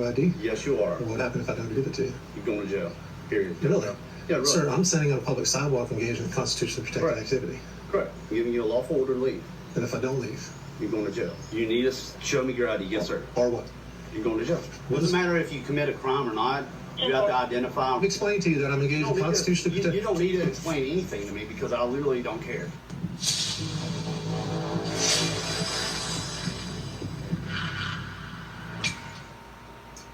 ID? Yes, you are. What happened if I don't give it to you? You're going to jail. Period. Really? Yeah, really. Sir, I'm standing on a public sidewalk engaged in constitutionally protected Correct. activity. Correct. I'm giving you a lawful order to leave. And if I don't leave? You're going to jail. You need to show me your ID. Yes, sir. Or what? You're going to jail. Doesn't matter if you commit a crime or not. You have to identify. I've explained to you that I'm engaged in constitutionally protected. You don't need to explain anything to me because I literally don't care.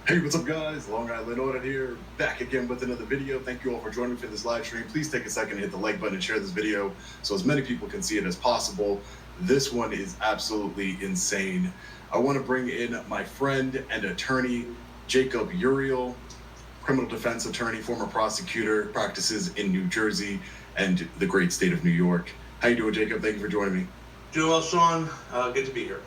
Hey, what's up guys? Long Island Audit here, back again with another video. Thank you all for joining me for this live stream. Please take a second to hit the like button and share this video so as many people can see it as possible. This one is absolutely insane. I want to bring in my friend and attorney, Jacob Uriel, criminal defense attorney, former prosecutor, practices in New Jersey and the great state of New York. How you doing, Jacob? Thank you for joining me. Doing well, Sean. Good to be here.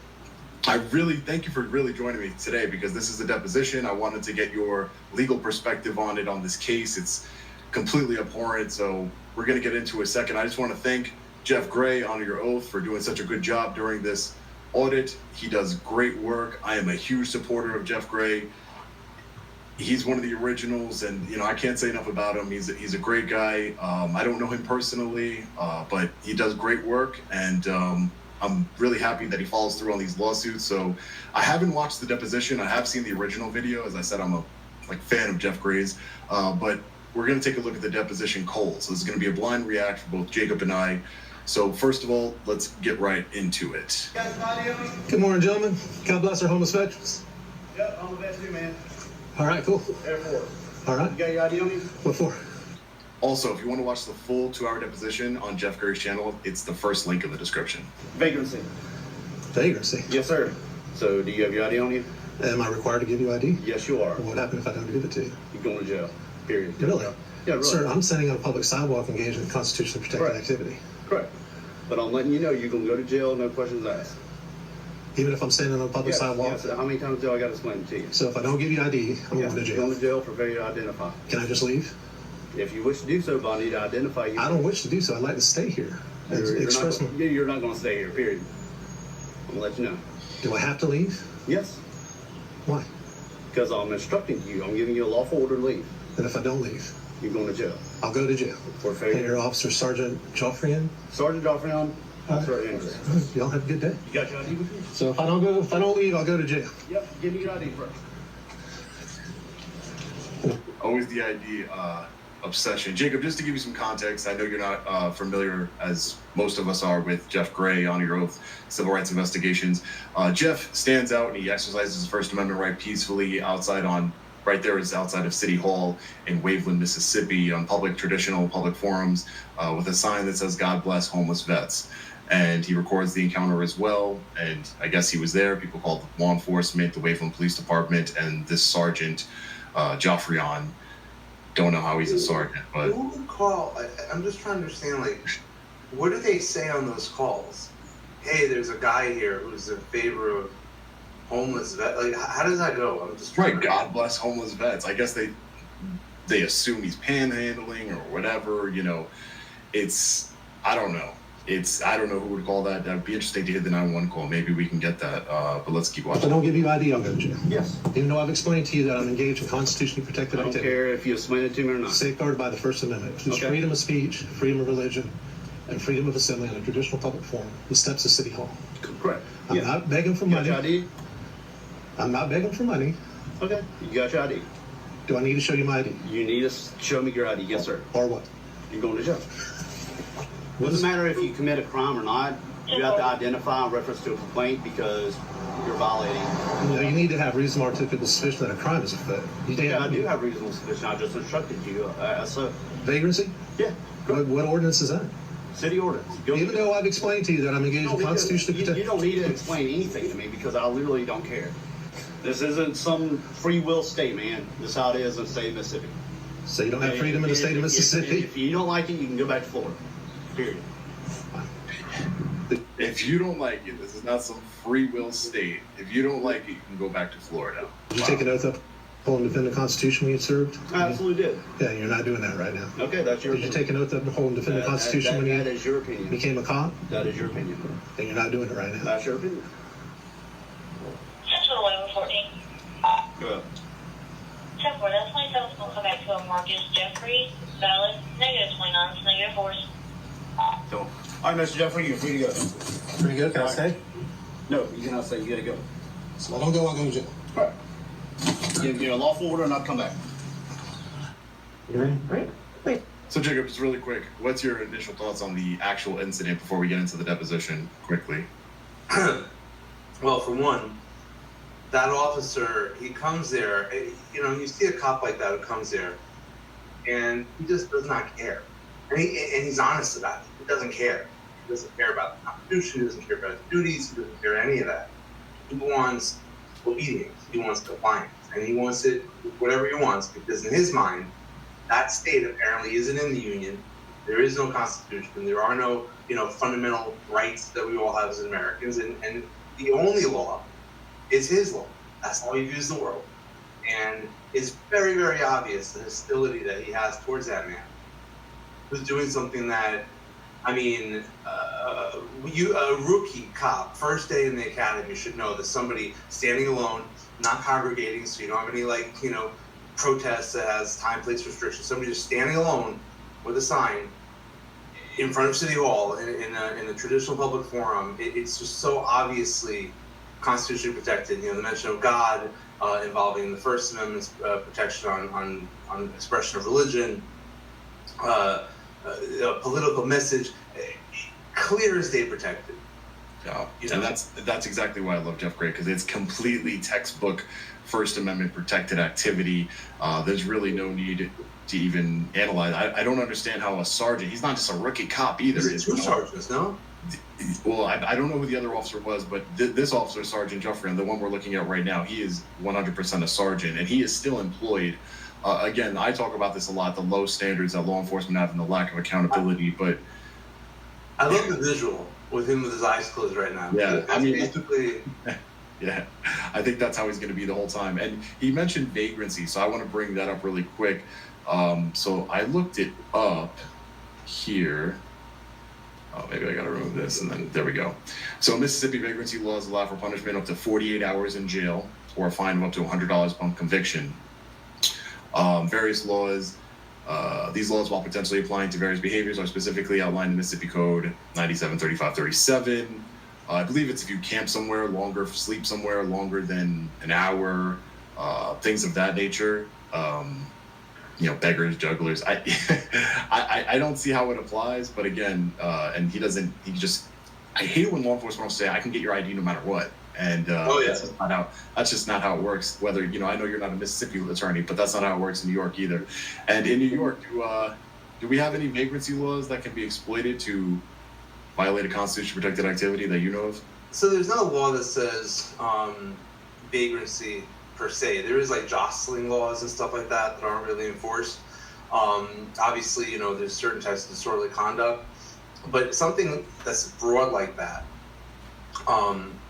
I really thank you for really joining me today because this is a deposition. I wanted to get your legal perspective on it, on this case. It's completely abhorrent, so we're going to get into it in a second. I just want to thank Jeff Gray, honor your oath, for doing such a good job during this audit. He does great work. I am a huge supporter of Jeff Gray. He's one of the originals, and I can't say enough about him. He's a great guy. I don't know him personally, but he does great work, and I'm really happy that he follows through on these lawsuits. So I haven't watched the deposition. I have seen the original video. As I said, I'm a fan of Jeff Gray's, but we're going to take a look at the deposition cold. So this is going to be a blind react for both Jacob and I. So first of all, let's get right into it. Good morning, gentlemen. God bless our homeless veterans. Yep, I'm the best too, man. All right, cool. Air Force. All right. You got your ID on you? What for? Also, if you want to watch the full 2-hour deposition on Jeff Gray's channel, it's the first link in the description. Vagrancy. Vagrancy? Yes, sir. So do you have your ID on you? Am I required to give you ID? Yes, you are. What happened if I don't give it to you? You're going to jail. Period. Really? Yeah, really. Sir, I'm standing on a public sidewalk engaged in constitutionally protected Correct. activity. Correct. But I'm letting you know you're going to go to jail, no questions asked. Even if I'm standing on a public sidewalk? Yes. How many times do I got to explain it to you? So if I don't give you ID, I'm going to You're jail. going to jail for failure to identify. Can I just leave? If you wish to do so, but I need to identify you. I don't wish to do so. I'd like to stay here. You're not going to stay here, period. I'm going to let you know. Do I have to leave? Yes. Why? Because I'm instructing you. I'm giving you a lawful order to leave. And if I don't leave? You're going to jail. I'll go to jail. For And failure. you're Officer Sergeant Joffrian? Sergeant Joffrion, Officer Andrews. Y'all have a good day. You got your ID with you? So if I don't leave, I'll go to jail. Yep. Give me your ID first. Always the ID obsession. Jacob, just to give you some context, I know you're not familiar, as most of us are, with Jeff Gray, on your oath, civil rights investigations. Jeff stands out and he exercises his First Amendment right peacefully right there is outside of City Hall in Waveland, Mississippi, on traditional public forums with a sign that says, "God bless homeless vets." And he records the encounter as well. And I guess he was there. People called law enforcement, the Waveland Police Department, and this Sergeant Joffrion. Don't know how he's a sergeant, but Who would call? I'm just trying to understand, what do they say on those calls? Hey, there's a guy here who's in favor of homeless vet. How does that go? I'm just trying right. God bless homeless vets. I guess they assume he's panhandling or whatever. I don't know. I don't know who would call that. That'd be interesting to hear the 911 call. Maybe we can get that. But let's keep watching. If I don't give you ID, I'll go to jail. Yes. Even though I've explained to you that I'm engaged in constitutionally protected I don't activity. care if you explain it to me or not. Safeguarded by the First Amendment. There's Okay. freedom of speech, freedom of religion, and freedom of assembly in a traditional public forum. The steps of City Hall. Correct. I'm not begging for You got money. your ID? I'm not begging for money. Okay. You got your ID. Do I need to show you my ID? You need to show me your ID. Yes, sir. Or what? You're going to jail. Doesn't matter if you commit a crime or not. You have to identify in reference to a complaint because you're violating. You need to have reasonable articulable suspicion that a crime is afoot. Yeah, I do have reasonable suspicion. I just instructed you. So, Vagrancy? yeah. What ordinance is that? City ordinance. Even though I've explained to you that I'm engaged in constitutionally You protected. don't need to explain anything to me because I literally don't care. This isn't some free will state, man. This is how it is in the state of Mississippi. So you don't have freedom in the state of Mississippi? If you don't like it, you can go back to Florida. Period. If you don't like it, this is not some free will state. If you don't like it, you can go back to Florida. Did you take an oath up uphold and defend the Constitution when you served? I absolutely did. Yeah, you're not doing that right now. Okay, that's your Did you opinion. take an oath up to uphold and defend the Constitution when That you is your opinion. became a cop? That is your opinion. And you're not doing it right now. That's your opinion. Central 1114. Go ahead. will come back to a Marcus Jeffrey, valid, -29, -4. So, all right, Mr. Jeffrey, you're free to go. Pretty good. Can I All right. stay? No, you cannot say. You gotta go. So I don't go, I'll go to jail. All right. Get a lawful order and not come back. Great. So Jacob, just really quick, what's your initial thoughts on the actual incident before we get into the deposition quickly? Well, for one, that officer, he comes there, you see a cop like that who comes there, and he just does not care. And he's honest about it. He doesn't care. He doesn't care about the Constitution. He doesn't care about his duties. He doesn't care any of that. He wants obedience. He wants compliance. And he wants it, whatever he wants, because in his mind, that state apparently isn't in the Union. There is no Constitution. There are no, fundamental rights that we all have as Americans. And the only law is his law. That's how he views the world. And it's very, very obvious the hostility that he has towards that man who's doing something that, a rookie cop, first day in the academy, should know that somebody standing alone, not congregating, so you don't have any, protests that has time, place restrictions, somebody just standing alone with a sign in front of City Hall in a traditional public forum. It's just so obviously constitutionally protected. The mention of God involving the First Amendment's protection on expression of religion, a political message, clear as day protected. Yeah, and that's exactly why I love Jeff Gray, because it's completely textbook First Amendment protected activity. There's really no need to even analyze. I don't understand how a sergeant, he's not just a rookie cop either. He's two sergeants, no? Well, I don't know who the other officer was, but this officer, Sergeant Jeffrey, and the one we're looking at right now, he is 100% a sergeant, and he is still employed. Again, I talk about this a lot, the low standards that law enforcement have and the lack of accountability, but... I love the visual with him with his eyes closed right now. Yeah, that's basically... Yeah, I think that's how he's going to be the whole time. And he mentioned vagrancy, so I want to bring that up really quick. So I looked it up here. Oh, maybe I got to remove this, and then there we go. So Mississippi vagrancy laws allow for punishment up to 48 hours in jail or a fine of up to $100 upon conviction. Various laws, these laws, while potentially applying to various behaviors, are specifically outlined in Mississippi Code 973537. I believe it's if you camp somewhere longer, sleep somewhere longer than an hour, things of that nature. Beggars, jugglers. I don't see how it applies, but again, and I hate it when law enforcement will say, I can get your ID no matter what. And that's just not how it works. Whether, I know you're not a Mississippi attorney, but that's not how it works in New York either. And in New York, do we have any vagrancy laws that can be exploited to violate a constitution protected activity that you know of? So there's no law that says vagrancy per se. There is jostling laws and stuff like that aren't really enforced. Obviously, there's certain types of disorderly conduct, but something that's broad like that,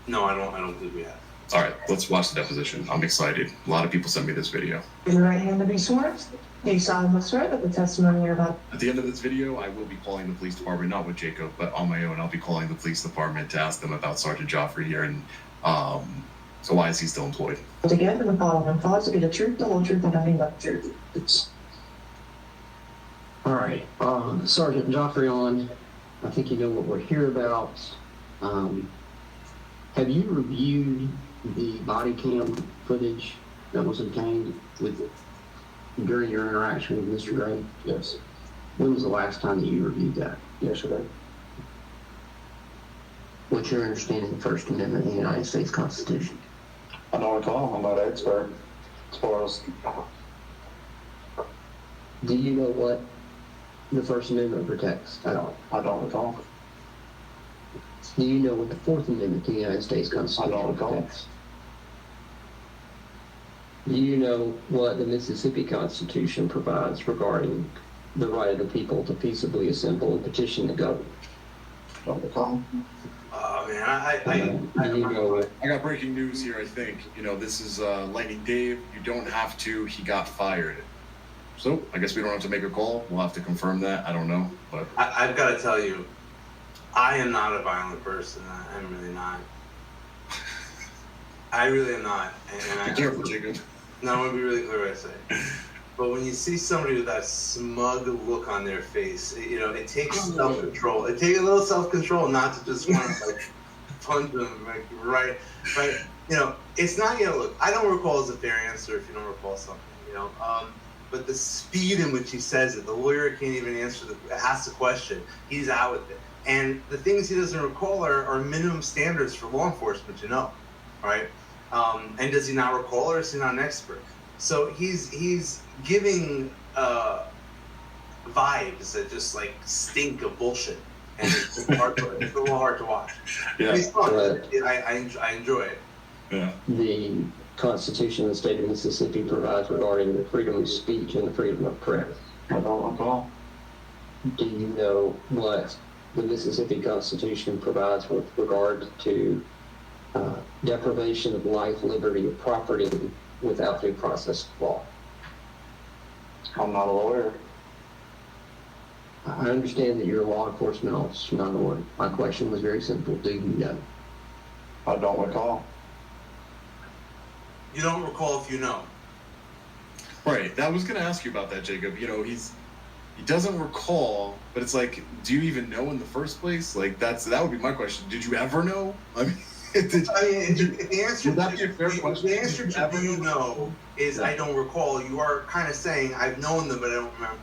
no, I don't believe we have. All right, let's watch the deposition. I'm excited. A lot of people sent me this video. Raise your right hand to be sworn. Do you solemnly swear that the testimony you're about? At the end of this video, I will be calling the police department, not with Jacob, but on my own. I'll be calling the police department to ask them about Sergeant Joffrey here, and so why is he still employed? Together, the following falls to be the truth, the whole truth, and nothing but the truth. All right, Sergeant Joffrey on. I think you know what we're here about. Have you reviewed the body cam footage that was obtained during your interaction with Mr. Gray? Yes. When was the last time that you reviewed that? Yesterday. What's your understanding of the First Amendment of the United States Constitution? I don't recall. I'm not an expert as far as... Do you know what the First Amendment protects at all? I don't recall. Do you know what the Fourth Amendment to the United States Constitution I don't recall. protects? Do you know what the Mississippi Constitution provides regarding the right of the people to peaceably assemble and petition the government? Don't recall. Oh man, Do you know what? I got breaking news here, I think. This is Lightning Dave. You don't have to. He got fired. So I guess we don't have to make a call. We'll have to confirm that. I don't know, but I've got to tell you, I am not a violent person. I'm really not. I really am not. And be careful, Jacob. No, I want to be really clear what I say. But when you see somebody with that smug look on their face, it takes self-control. It takes a little self-control not to just want to like punch them right. It's not look. I don't recall as a fair answer if you don't recall something. But the speed in which he says it, the lawyer can't even ask the question. He's out with it, and the things he doesn't recall are minimum standards for law enforcement. Right? And does he not recall, or is he not an expert? So he's giving vibes that just like stink of bullshit, and it's just it's a little hard to watch. Yeah. But he's fun. Right. I enjoy it. Yeah. The Constitution of the state of Mississippi provides regarding the freedom of speech and the freedom of press. I don't recall. Do you know what the Mississippi Constitution provides with regard to deprivation of life, liberty, or property without due process of law? I'm not a lawyer. I understand that you're a law enforcement officer, not a lawyer. My question was very simple. Do you know? I don't recall. You don't recall if you know. Right. I was going to ask you about that, Jacob. He doesn't recall, but it's like, do you even know in the first place? Like that would be my question. Did you ever know? I mean, the answer would that be a fair question? The answer to do you know is I don't recall. You are kind of saying I've known them, but I don't remember.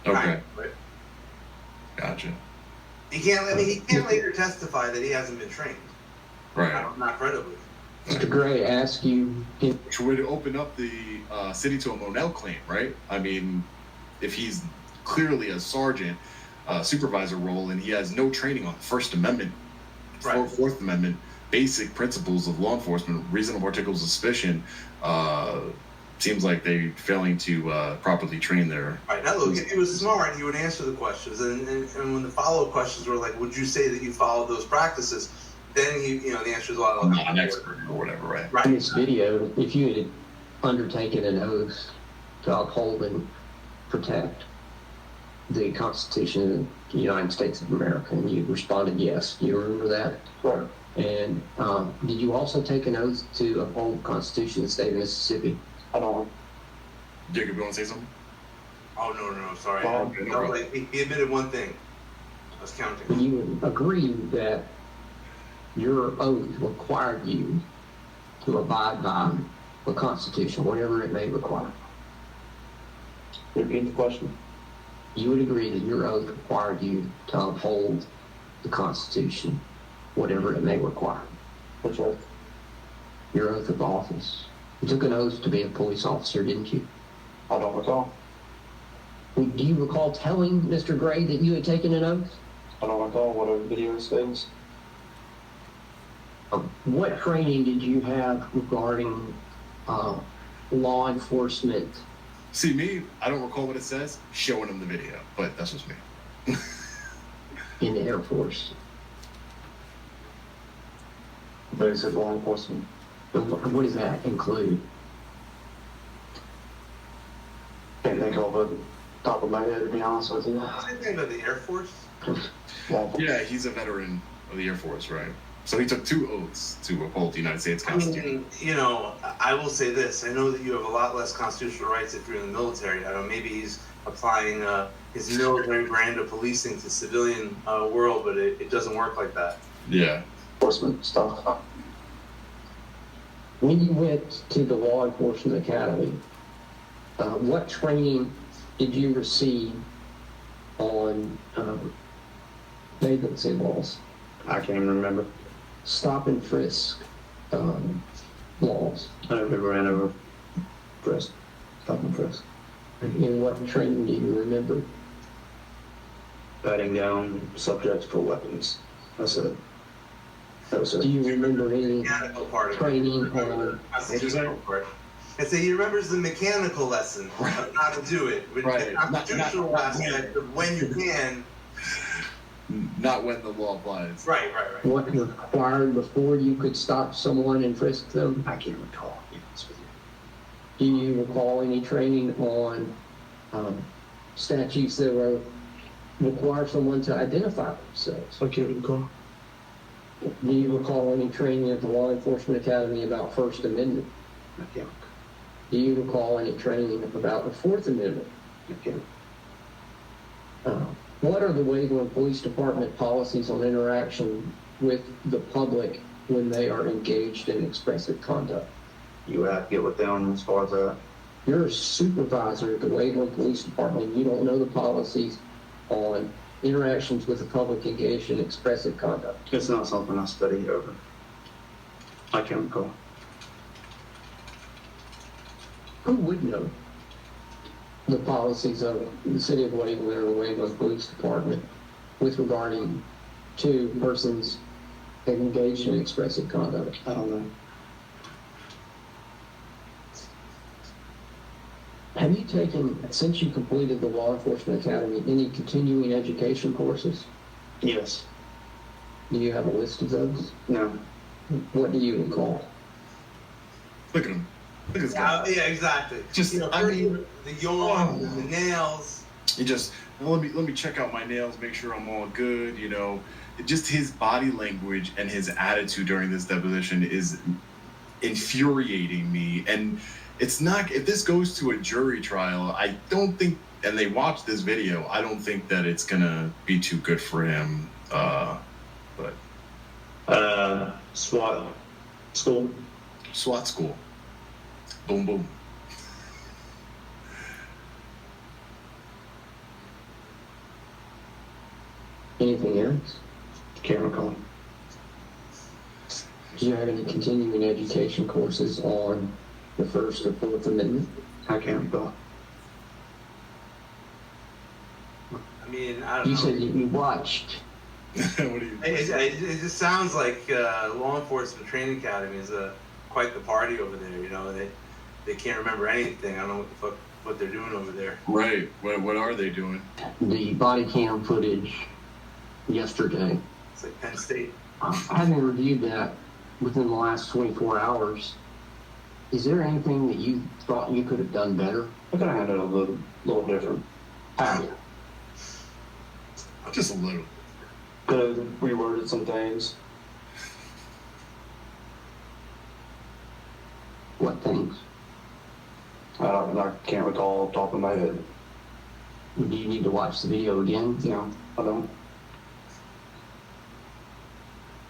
Okay. Right? Gotcha. He can't later testify that he hasn't been trained. Right. Not credibly. Mr. Gray asked you. Which would open up the city to a Monell claim, right? I mean, if he's clearly a sergeant, supervisor role, and he has no training on First Amendment, Right. Fourth Amendment, basic principles of law enforcement, reasonable articles of suspicion, seems like they're failing to properly train their. Right. Now, look, if he was smart, he would answer the questions, and when the follow-up questions were like, "Would you say that you followed those practices?" Then the answer is, "Well, I'm not an expert or whatever, right? Right. In this video, if you had undertaken an oath to uphold and protect the Constitution of the United States of America, and you responded yes, do you remember that? Sure. And did you also take an oath to uphold the Constitution of the state of Mississippi? I don't. Jacob, you want to say something? Oh no, sorry. Well, He admitted one thing. I was counting. You would agree that your oath required you to abide by the Constitution, whatever it may require. Repeat the question. You would agree that your oath required you to uphold the Constitution, whatever it may require. Which oath? Your oath of office. You took an oath to be a police officer, didn't you? I don't recall. Do you recall telling Mr. Gray that you had taken an oath? I don't recall what a video says. What training did you have regarding law enforcement? See, me, I don't recall what it says, showing him the video, but that's just me. In the Air Force? Basic law enforcement. What does that include? Can't think of it top of my head, to be honest with you. Same thing about the Air Force. Yeah, he's a veteran of the Air Force, right? So he took 2 oaths to uphold the United States Constitution. I will say this. I know that you have a lot less constitutional rights if you're in the military. I don't know, maybe he's applying his military brand of policing to civilian world, but it doesn't work like that. Yeah. Enforcement stuff. When you went to the Law Enforcement Academy, what training did you receive on vagrancy laws? I can't even remember. Stop and frisk laws? I never ran over frisk. Stop and frisk. And what training do you remember? Patting down subjects for weapons. That's it. That was Do it. you remember any Mechanical part of training it. on Constitutional part. And so he remembers the mechanical lesson of how to do it, which Right. the constitutional Not aspect of when you can. Not when the law applies. Right. what required before you could stop someone and frisk them? I can't recall. To be honest with you. Do you recall any training on statutes that were require someone to identify themselves? I can't recall. Do you recall any training at the Law Enforcement Academy about First Amendment? I can't. Do you recall any training about the Fourth Amendment? Okay. What are the Waveland Police Department policies on interaction with the public when they are engaged in expressive conduct? You would have to get with them as far as that. You're a supervisor at the Waveland Police Department. You don't know the policies on interactions with the public engaged in expressive conduct. It's not something I study over. I can't recall. Who would know the policies of the City of Waveland or the Waveland Police Department with regarding to persons engaged in expressive conduct? I don't know. Have you taken, since you completed the Law Enforcement Academy, any continuing education courses? Yes. Do you have a list of those? No. What do you recall? Look at him. Look at this guy. Yeah, exactly. Just, you know, I mean, the yawn, the nails. He just, let me check out my nails, make sure I'm all good. You know, just his body language and his attitude during this deposition is infuriating me. And it's not, if this goes to a jury trial, I don't think, and they watch this video, I don't think that it's gonna be too good for him. But SWAT school. SWAT school. Boom, boom. Anything else? Can't recall. Do you have any continuing education courses on the First or Fourth Amendment? I can't recall. I mean, I don't You know. said you watched. What do you? It just sounds like Law Enforcement Training Academy is quite the party over there. You know, they can't remember anything. I don't know what the fuck what they're doing over there. Right. What are they doing? The body cam footage yesterday. It's like Penn State. Having reviewed that within the last 24 hours, is there anything that you thought you could have done better? I could have handled it a little different. How? Just a little. Could have reworded some things. What things? I can't recall off the top of my head. Do you need to watch the video again? No, I don't.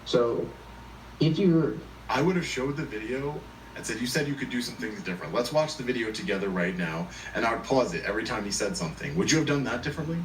So, if you're I would have showed the video and said, you said you could do some things different. Let's watch the video together right now. And I would pause it every time he said something. Would you have done that differently?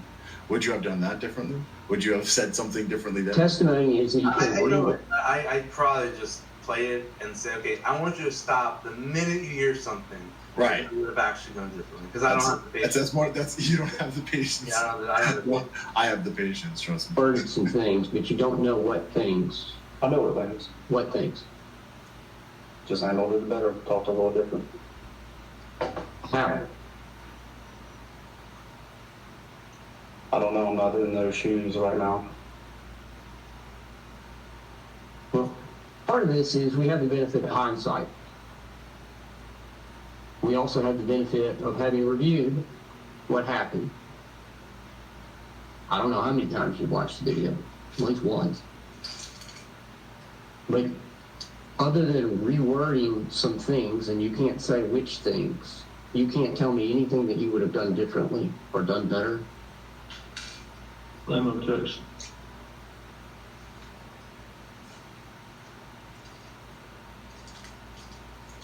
Would you have done that differently? Would you have said something differently then? testimony is that you can You know read what? I'd probably just play it and say, okay, I want you to stop the minute you hear something. Right. You would have actually done differently because I don't have the patience. That's you don't have the patience. Yeah, I have the Well, I have the patience, trust me. worded some things, but you don't know what things. I know what things. What things? Just handled it better. Talked a little different. How? I don't know. I'm not in those shoes right now. Well, part of this is we have the benefit of hindsight. We also have the benefit of having reviewed what happened. I don't know how many times you've watched the video, at least once. But other than rewording some things, and you can't say which things, you can't tell me anything that you would have done differently or done better. I'm objection.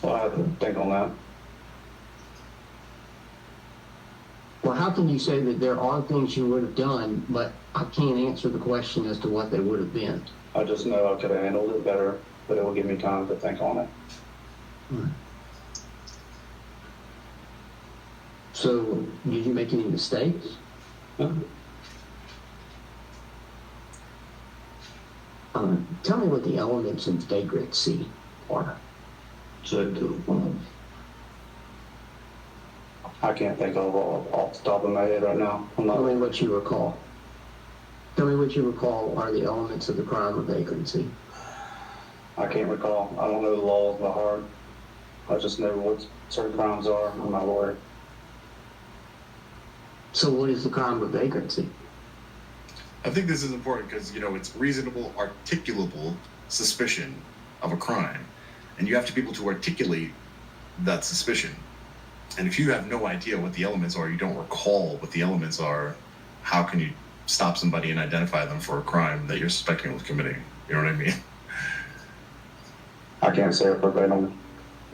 So I have to think on that. Well, how can you say that there are things you would have done, but I can't answer the question as to what they would have been? I just know I could have handled it better, but it will give me time to think on it. So, did you make any mistakes? No. Tell me what the elements of vagrancy are. I can't think of off the top of my head right now. I'm Tell me not. what you recall. Tell me what you recall are the elements of the crime of vagrancy. I can't recall. I don't know the laws by heart. I just know what certain crimes are. I'm not a lawyer. So what is the crime of vagrancy? I think this is important because, you know, it's reasonable, articulable suspicion of a crime. And you have to be able to articulate that suspicion. And if you have no idea what the elements are, you don't recall what the elements are, how can you stop somebody and identify them for a crime that you're suspecting of committing? You know what I mean? I can't say it verbatim.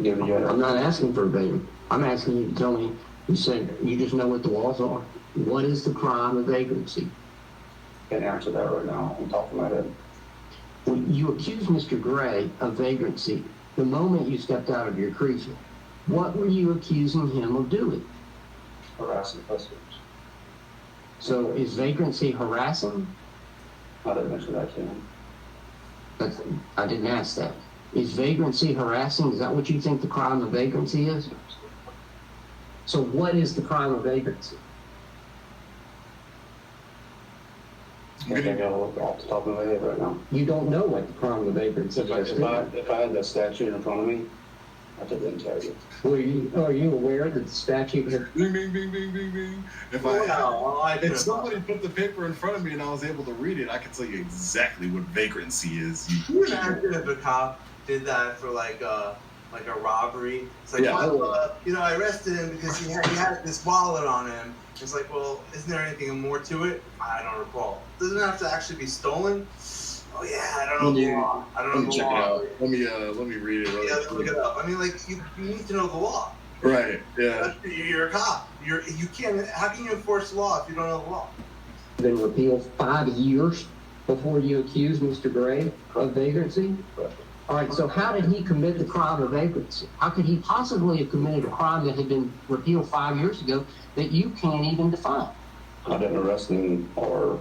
Give you I'm not asking verbatim. I'm asking you to tell me, you said you just know what the laws are. What is the crime of vagrancy? Can't answer that right now on top of my head. When you accused Mr. Gray of vagrancy the moment you stepped out of your cruiser. What were you accusing him of doing? Harassing customers. So is vagrancy harassing? I didn't mention that to him. That's, I didn't ask that. Is vagrancy harassing? Is that what you think the crime of vagrancy is? So what is the crime of vagrancy? I think I gotta look off the top of my head right now. You don't know what the crime of vagrancy is. If I had that statute in front of me, I couldn't tell you. Are you aware that the statute had... Bing, bing, bing, bing, bing, bing. If somebody put the paper in front of me and I was able to read it, I could tell you exactly what vagrancy is. Can you imagine if a cop did that for like a robbery? It's like, Yeah. well, I arrested him because he had this wallet on him. It's like, well, isn't there anything more to it? I don't recall. Doesn't it have to actually be stolen? Oh yeah, I don't know the law. I don't know the check law. it out. Let me read it. Yeah, look it up. I mean, like you need to know the law. Right. Yeah. You're a cop. You can't. How can you enforce the law if you don't know the law? been repealed 5 years before you accused Mr. Gray of vagrancy? All right, so how did he commit the crime of vagrancy? How could he possibly have committed a crime that had been repealed 5 years ago that you can't even define? I didn't arrest him or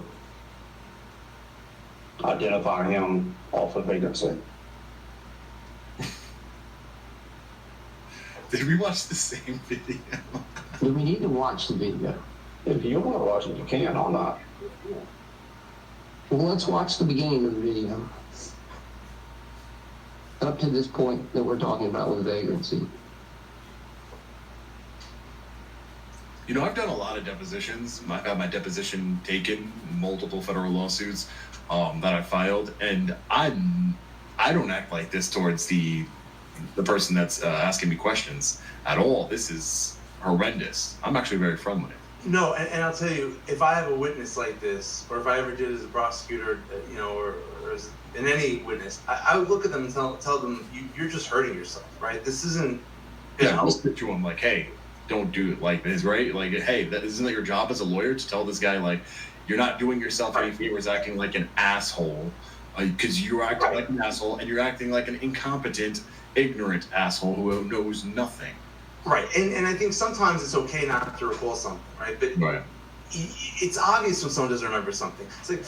identify him off of vagrancy. Did we watch the same video? Do we need to watch the video? If you want to watch it, you can. I'm not. Well, let's watch the beginning of the video. Up to this point that we're talking about with vagrancy. You know, I've done a lot of depositions. I've had my deposition taken, multiple federal lawsuits that I filed, and I don't act like this towards the person that's asking me questions at all. This is horrendous. I'm actually very friendly. No, and I'll tell you, if I have a witness like this, or if I ever did as a prosecutor, or as in any witness, I would look at them and tell them, you're just hurting yourself, right? This isn't. Yeah, I'll speak to him like, hey, don't do it like this, right? Like, hey, isn't that your job as a lawyer to tell this guy, like, you're not doing yourself any favors acting like an asshole, because you're acting like an asshole and you're acting like an incompetent, ignorant asshole who knows nothing. Right, and I think sometimes it's okay not to recall something, right? But right. It's obvious when someone doesn't remember something. It's like,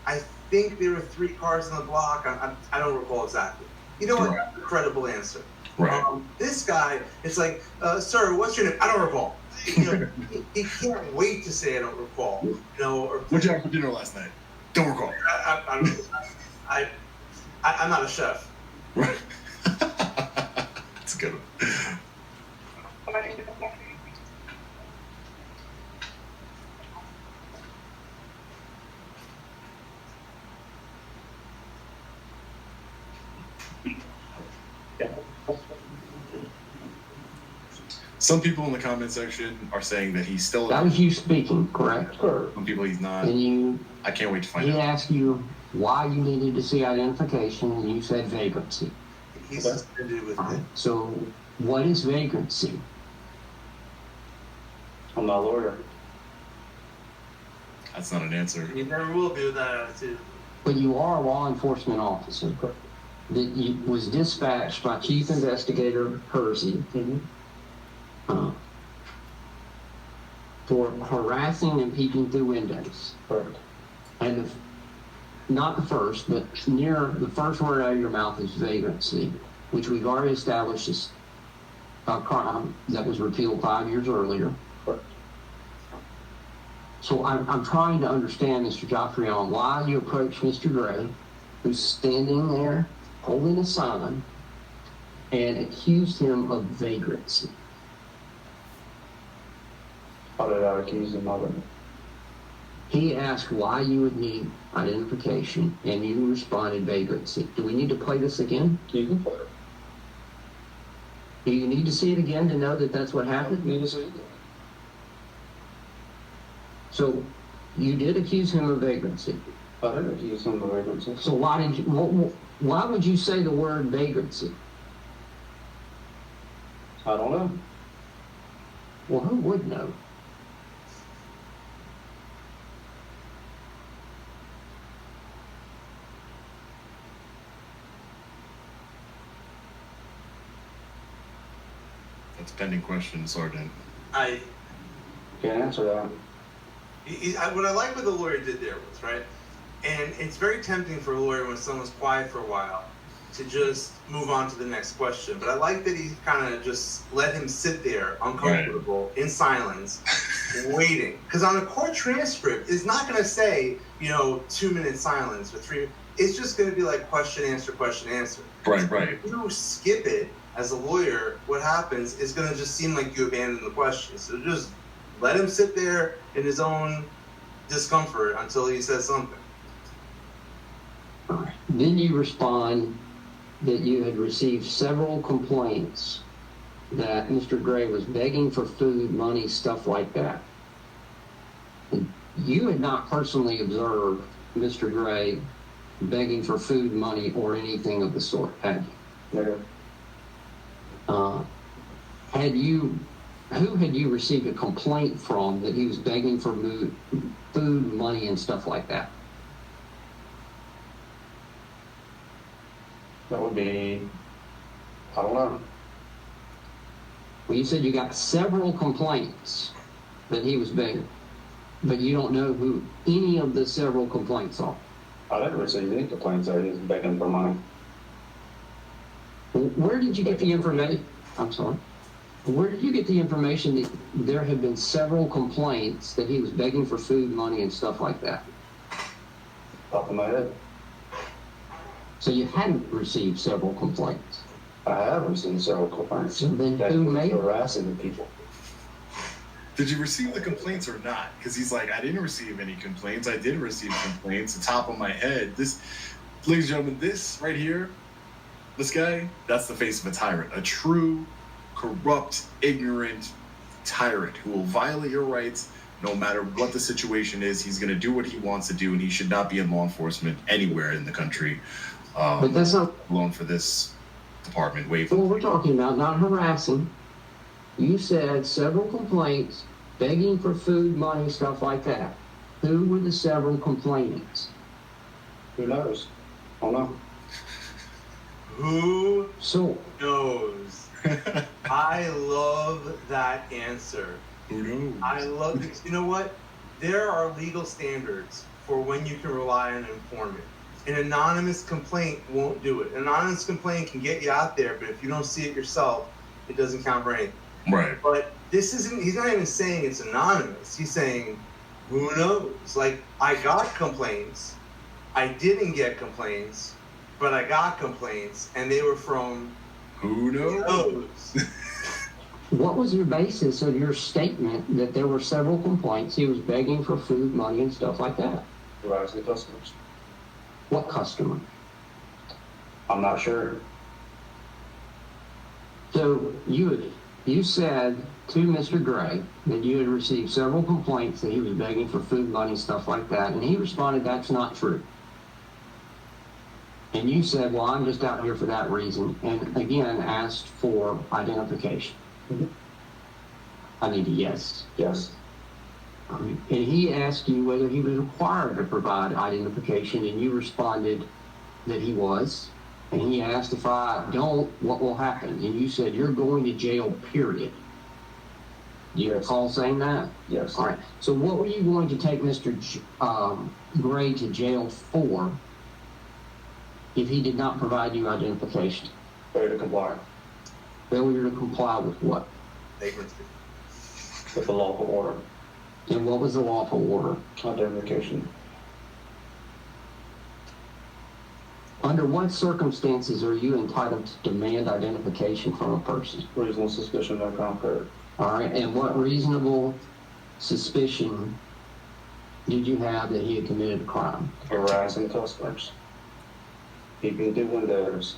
I think there were 3 cars on the block. I don't recall exactly. You know what? Right. That's a credible answer. Right. This guy, it's like, sir, what's your name? I don't recall. He can't wait to say I don't recall. Or what'd you have for dinner last night? Don't recall. I'm not a chef. Right. That's a good one. Some people in the comment section are saying that he's still. That was you speaking, correct? Some people he's not. And I can't wait to find he out. asked you why you needed to see identification, and you said vagrancy. He's suspended with it. So, what is vagrancy? I'm not a lawyer. That's not an answer. You never will be with that attitude. But you are a law enforcement officer that was dispatched by Chief Investigator Hersey for harassing and peeking through windows. Correct. And not the first, but near the first word out of your mouth is vagrancy, which we've already established is a crime that was repealed 5 years earlier. Correct. So I'm trying to understand, Mr. Joffrey, on why you approached Mr. Gray, who's standing there holding a sign, and accused him of vagrancy. How did I accuse him of it? He asked why you would need identification, and you responded vagrancy. Do we need to play this again? You can play it. Do you need to see it again to know that that's what happened? Need to see it. So you did accuse him of vagrancy. I didn't accuse him of vagrancy. So why did you? Why would you say the word vagrancy? I don't know. Well, who would know? That's a pending question, Sergeant. I Can't answer that. what I like what the lawyer did there was, right, and it's very tempting for a lawyer when someone's quiet for a while to just move on to the next question. But I like that he kind of just let him sit there uncomfortable in silence, waiting. Because on a court transcript, it's not going to say, 2-minute silence or 3. It's just going to be like question, answer, question, answer. Right. If you skip it as a lawyer, what happens is going to just seem like you abandoned the question. So just let him sit there in his own discomfort until he says something. Then you respond that you had received several complaints that Mr. Gray was begging for food, money, stuff like that. And you had not personally observed Mr. Gray begging for food, money, or anything of the sort, had you? No. Who had you received a complaint from that he was begging for food, money, and stuff like that? That would be, I don't know. Well, you said you got several complaints that he was begging, but you don't know who any of the several complaints are. I didn't receive any complaints that he was begging for money. Where did you get the information? I'm sorry. Where did you get the information that there had been several complaints that he was begging for food, money, and stuff like that? Top of my head. So you hadn't received several complaints. I have received several complaints. So then That who was made harassing the people. Did you receive the complaints or not? Because he's like, I didn't receive any complaints. I did receive complaints. The top of my head. This, ladies and gentlemen, this right here, this guy, that's the face of a tyrant. A true, corrupt, ignorant tyrant who will violate your rights no matter what the situation is. He's going to do what he wants to do, and he should not be in law enforcement anywhere in the country. But that's not Alone for this department. Wait. what we're talking about, not harassing. You said several complaints, begging for food, money, stuff like that. Who were the several complainants? Who knows? I don't know. Who So, knows? I love that answer. Who knows? I love it. You know what? There are legal standards for when you can rely on an informant. An anonymous complaint won't do it. An anonymous complaint can get you out there, but if you don't see it yourself, it doesn't count for anything. Right. But this isn't, he's not even saying it's anonymous. He's saying, who knows? Like, I got complaints. I didn't get complaints, but I got complaints, and they were from Who knows? what was your basis of your statement that there were several complaints? He was begging for food, money, and stuff like that. Harassing customers. What customer? I'm not sure. So you said to Mr. Gray that you had received several complaints that he was begging for food, money, stuff like that, and he responded, "That's not true." And you said, "Well, I'm just out here for that reason," and again asked for identification. Mhm. I need a yes. Yes. And he asked you whether he was required to provide identification, and you responded that he was. And he asked, if I don't, what will happen? And you said, you're going to jail, period. Do you recall saying that? Yes. All right. So what were you going to take Mr. Gray to jail for if he did not provide you identification? Failure to comply Failure to comply with what? vagrancy. with the lawful order. And what was the lawful order? Identification. Under what circumstances are you entitled to demand identification from a person? Reasonable suspicion that crime occurred. All right, and what reasonable suspicion did you have that he had committed a crime? Harassing customers. Peeping through windows.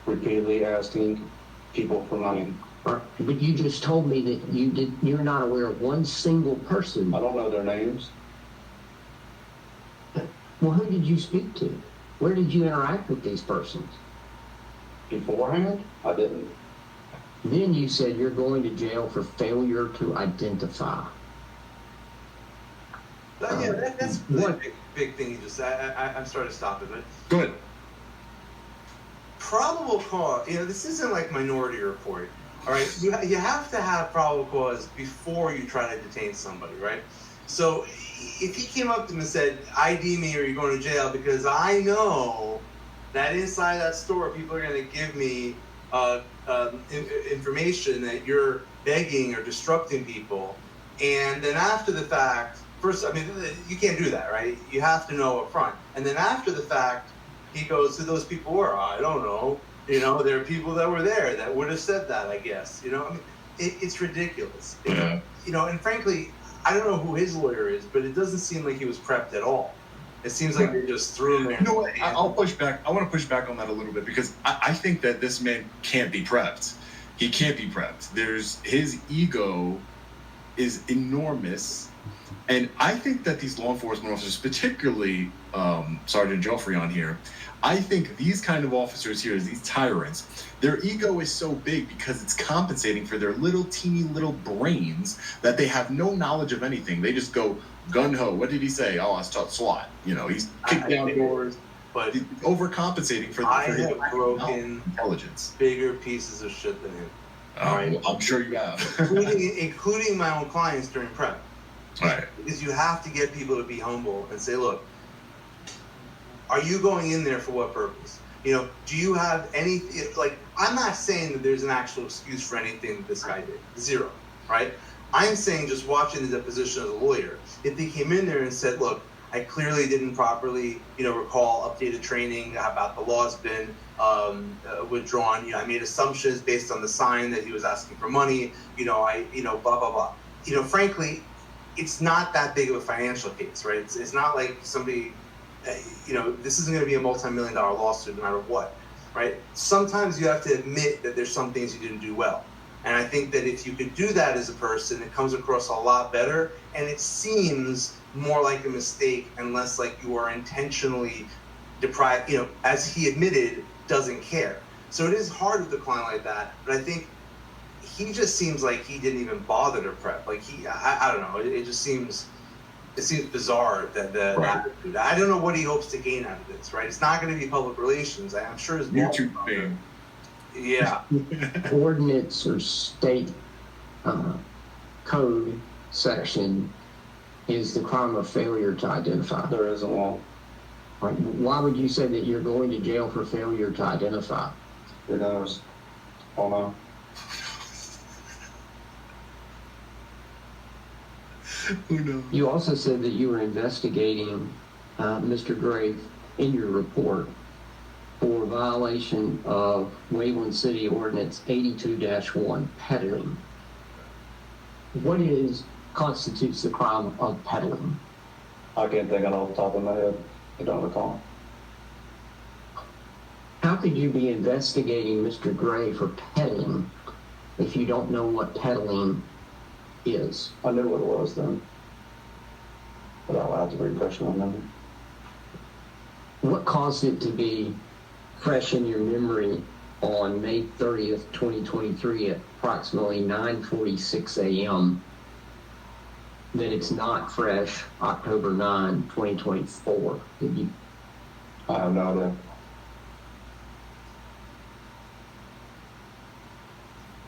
repeatedly asking people for money. But you just told me that you're not aware of one single person. I don't know their names. Well, who did you speak to? Where did you interact with these persons? Beforehand, I didn't. Then you said you're going to jail for failure to identify. Yeah, that's really What? big thing you just said. I'm sorry to stop it, but Good. probable cause, this isn't like Minority Report, all right? You have to have probable cause before you try to detain somebody, right? So if he came up to him and said, ID me or you're going to jail because I know that inside that store people are going to give me information that you're begging or disrupting people, and then after the fact, first, I mean, you can't do that, right? You have to know up front. And then after the fact, he goes, who those people were? I don't know. There are people that were there that would have said that, I guess. I mean, it's ridiculous. Yeah. And frankly, I don't know who his lawyer is, but it doesn't seem like he was prepped at all. It seems like they just threw him there. You know what? I'll push back. I want to push back on that a little bit because I think that this man can't be prepped. He can't be prepped. His ego is enormous. And I think that these law enforcement officers, particularly Sergeant Joffrey on here, I think these kind of officers here, these tyrants, their ego is so big because it's compensating for their little teeny little brains that they have no knowledge of anything. They just go gun-ho. What did he say? Oh, I was taught SWAT. He's kicked down doors. But He's overcompensating for I his have broken intelligence. bigger pieces of shit than him. Well, I'm sure you have. including my own clients during prep. Right. Because you have to get people to be humble and say, look, are you going in there for what purpose? Do you have any, I'm not saying that there's an actual excuse for anything that this guy did. Zero, right? I'm saying just watching the deposition as a lawyer, if they came in there and said, look, I clearly didn't properly, recall updated training about the law's been withdrawn. I made assumptions based on the sign that he was asking for money. Blah, blah, blah. Frankly, it's not that big of a financial case, right? It's not like somebody, this isn't going to be a multi-million-dollar lawsuit no matter what, right? Sometimes you have to admit that there's some things you didn't do well. And I think that if you could do that as a person, it comes across a lot better, and it seems more like a mistake and less like you are intentionally deprived, as he admitted, doesn't care. So it is hard with a client like that, but I think he just seems like he didn't even bother to prep. Like I don't know. It just seems bizarre that the attitude. I don't know what he hopes to gain out of this. Right? It's not going to be public relations. I'm sure his YouTube fame. Yeah. Ordinance or state code section is the crime of failure to identify. There isn't one. Right. Why would you say that you're going to jail for failure to identify? Who knows? I don't know. Who knows? You also said that you were investigating Mr. Gray in your report for violation of Waveland City Ordinance 82-1, peddling. What constitutes the crime of peddling? I can't think of it off the top of my head. I don't recall. How could you be investigating Mr. Gray for peddling if you don't know what peddling is? I knew what it was then, but I'll have to refresh my memory. What caused it to be fresh in your memory on May 30th, 2023 at approximately 9:46 a.m. that it's not fresh October 9, 2024? I have no idea.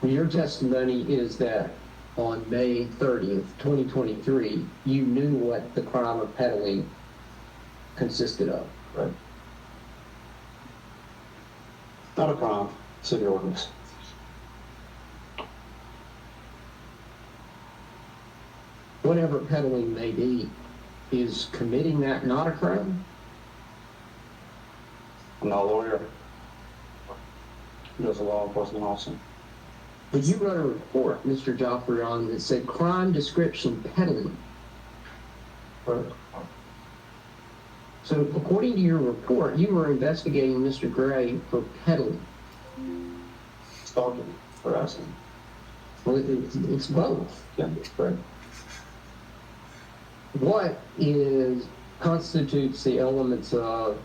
Your testimony is that on May 30th, 2023, you knew what the crime of peddling consisted of, right? Not a crime. City ordinance. Whatever peddling may be, is committing that not a crime? I'm not a lawyer. I'm just a law enforcement officer. But you wrote a report, Mr. Joffrey, on that said crime description peddling. Right. So according to your report, you were investigating Mr. Gray for peddling. Stalking, harassing. Well, it's both. Yeah, right. What constitutes the elements of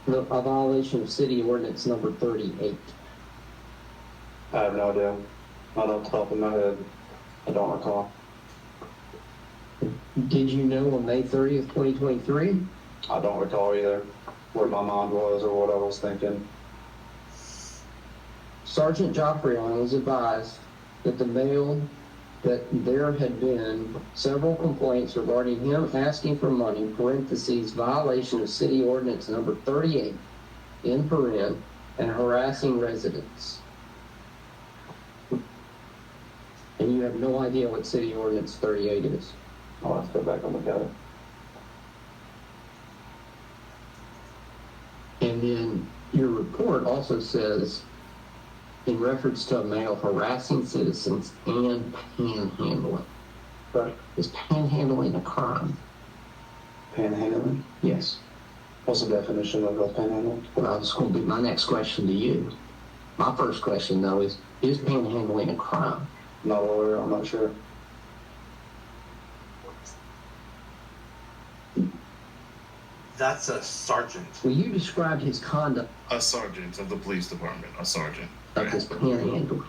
a violation of city ordinance number 38? I have no idea. Not off the top of my head. I don't recall. Did you know on May 30th, 2023? I don't recall either where my mind was or what I was thinking. Sergeant Joffrion was advised that there had been several complaints regarding him asking for money, parentheses, violation of city ordinance number 38, in paren, and harassing residents. And you have no idea what city ordinance 38 is. I'll have to go back and look at it. And then your report also says, in reference to a male harassing citizens and panhandling. Right. Is panhandling a crime? Panhandling? Yes. What's the definition of a panhandling? Well, that's going to be my next question to you. My first question, though, is panhandling a crime? I'm not a lawyer, I'm not sure. That's a sergeant. Well, you described his conduct A sergeant of the police department. A sergeant. of his panhandling.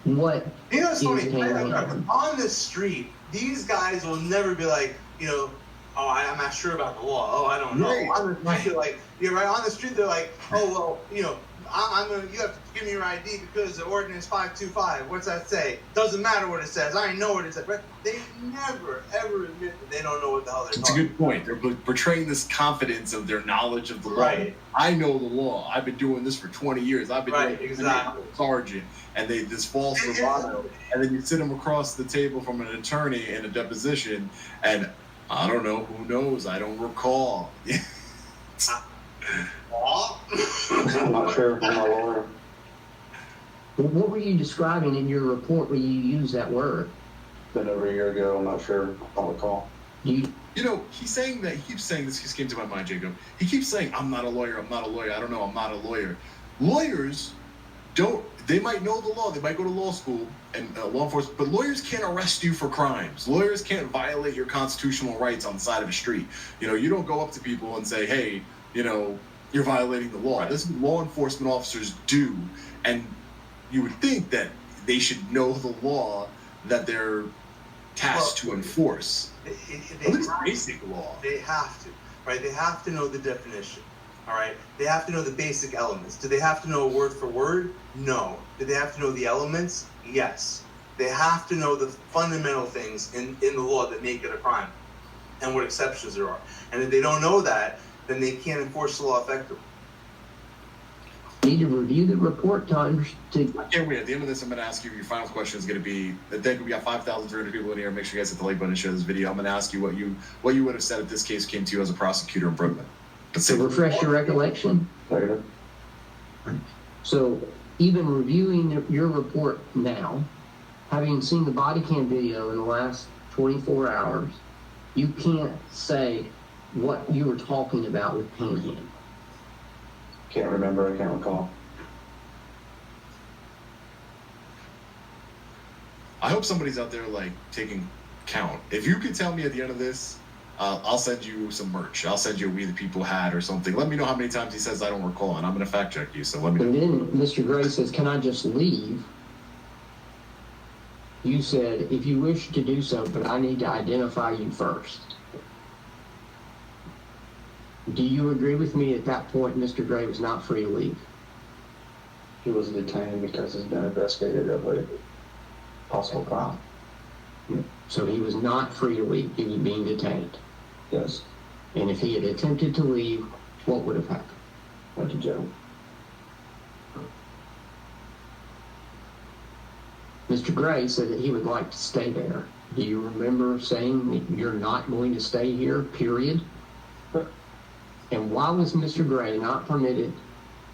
What You know, it's is funny. panhandling? On the street, these guys will never be like, oh, I'm not sure about the law. Oh, I don't know. Right. On the street, like, you're right. On the street, they're like, oh, well, I'm gonna. You have to give me your ID because the ordinance 525. What's that say? Doesn't matter what it says. I know what it says. But they never ever admit that they don't know what the hell they're It's a talking good point. They're portraying this confidence of their knowledge of the law. Right. I know the law. I've been doing this for 20 years. I've been Right, doing exactly. I'm a sergeant, and they this false bravado, and then you sit them across the table from an attorney in a deposition, and I don't know. Who knows? I don't recall. Law? I'm not sure, I'm not a lawyer. What were you describing in your report when you used that word? Been over a year ago, I'm not sure, I don't recall. He's saying that. He keeps saying this. Just came to my mind, Jacob. He keeps saying, "I'm not a lawyer. I'm not a lawyer. I don't know. I'm not a lawyer." Lawyers don't. They might know the law. They might go to law school and law enforcement, but lawyers can't arrest you for crimes. Lawyers can't violate your constitutional rights on the side of the street. You don't go up to people and say, "Hey, you're violating the law." This is what law enforcement officers do, and you would think that they should know the law that they're tasked to enforce. At least basic law. They have to, right? They have to know the definition, all right? They have to know the basic elements. Do they have to know word for word? No. Do they have to know the elements? Yes. They have to know the fundamental things in the law that make it a crime and what exceptions there are. And if they don't know that, then they can't enforce the law effectively. Need to review the report to understand. I can't wait. At the end of this, I'm going to ask you, your final question is going to be, thank you, we got 5,300 people in here. Make sure you guys hit the like button and share this video. I'm going to ask you what you would have said if this case came to you as a prosecutor in Brooklyn. To refresh your recollection. Later. So even reviewing your report now, having seen the body cam video in the last 24 hours, you can't say what you were talking about with panhandling. Can't remember, I can't recall. I hope somebody's out there taking count. If you could tell me at the end of this, I'll send you some merch. I'll send you a We the People hat or something. Let me know how many times he says I don't recall, and I'm going to fact check you. So let me know. And then Mr. Gray says, "Can I just leave?" You said, "If you wish to do so, but I need to identify you first." Do you agree with me at that point Mr. Gray was not free to leave? He was detained because he's been investigated of a possible crime. So he was not free to leave. He was being detained. Yes, And if he had attempted to leave, what would have happened? went to jail. Mr. Gray said that he would like to stay there. Do you remember saying that you're not going to stay here, period? And why was Mr. Gray not permitted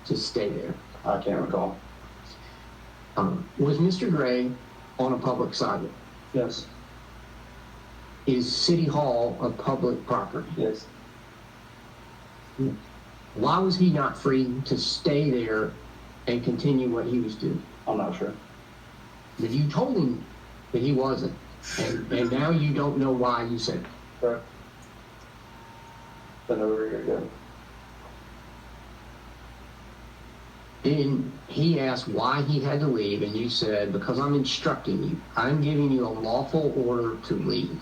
to stay there? I can't recall. Was Mr. Gray on a public sidewalk? Yes, Is City Hall a public property? yes. Why was he not free to stay there and continue what he was doing? I'm not sure. But you told him that he wasn't, and now you don't know why you said it. Correct. Been over a year ago. And he asked why he had to leave, and you said, because I'm instructing you. I'm giving you a lawful order to leave.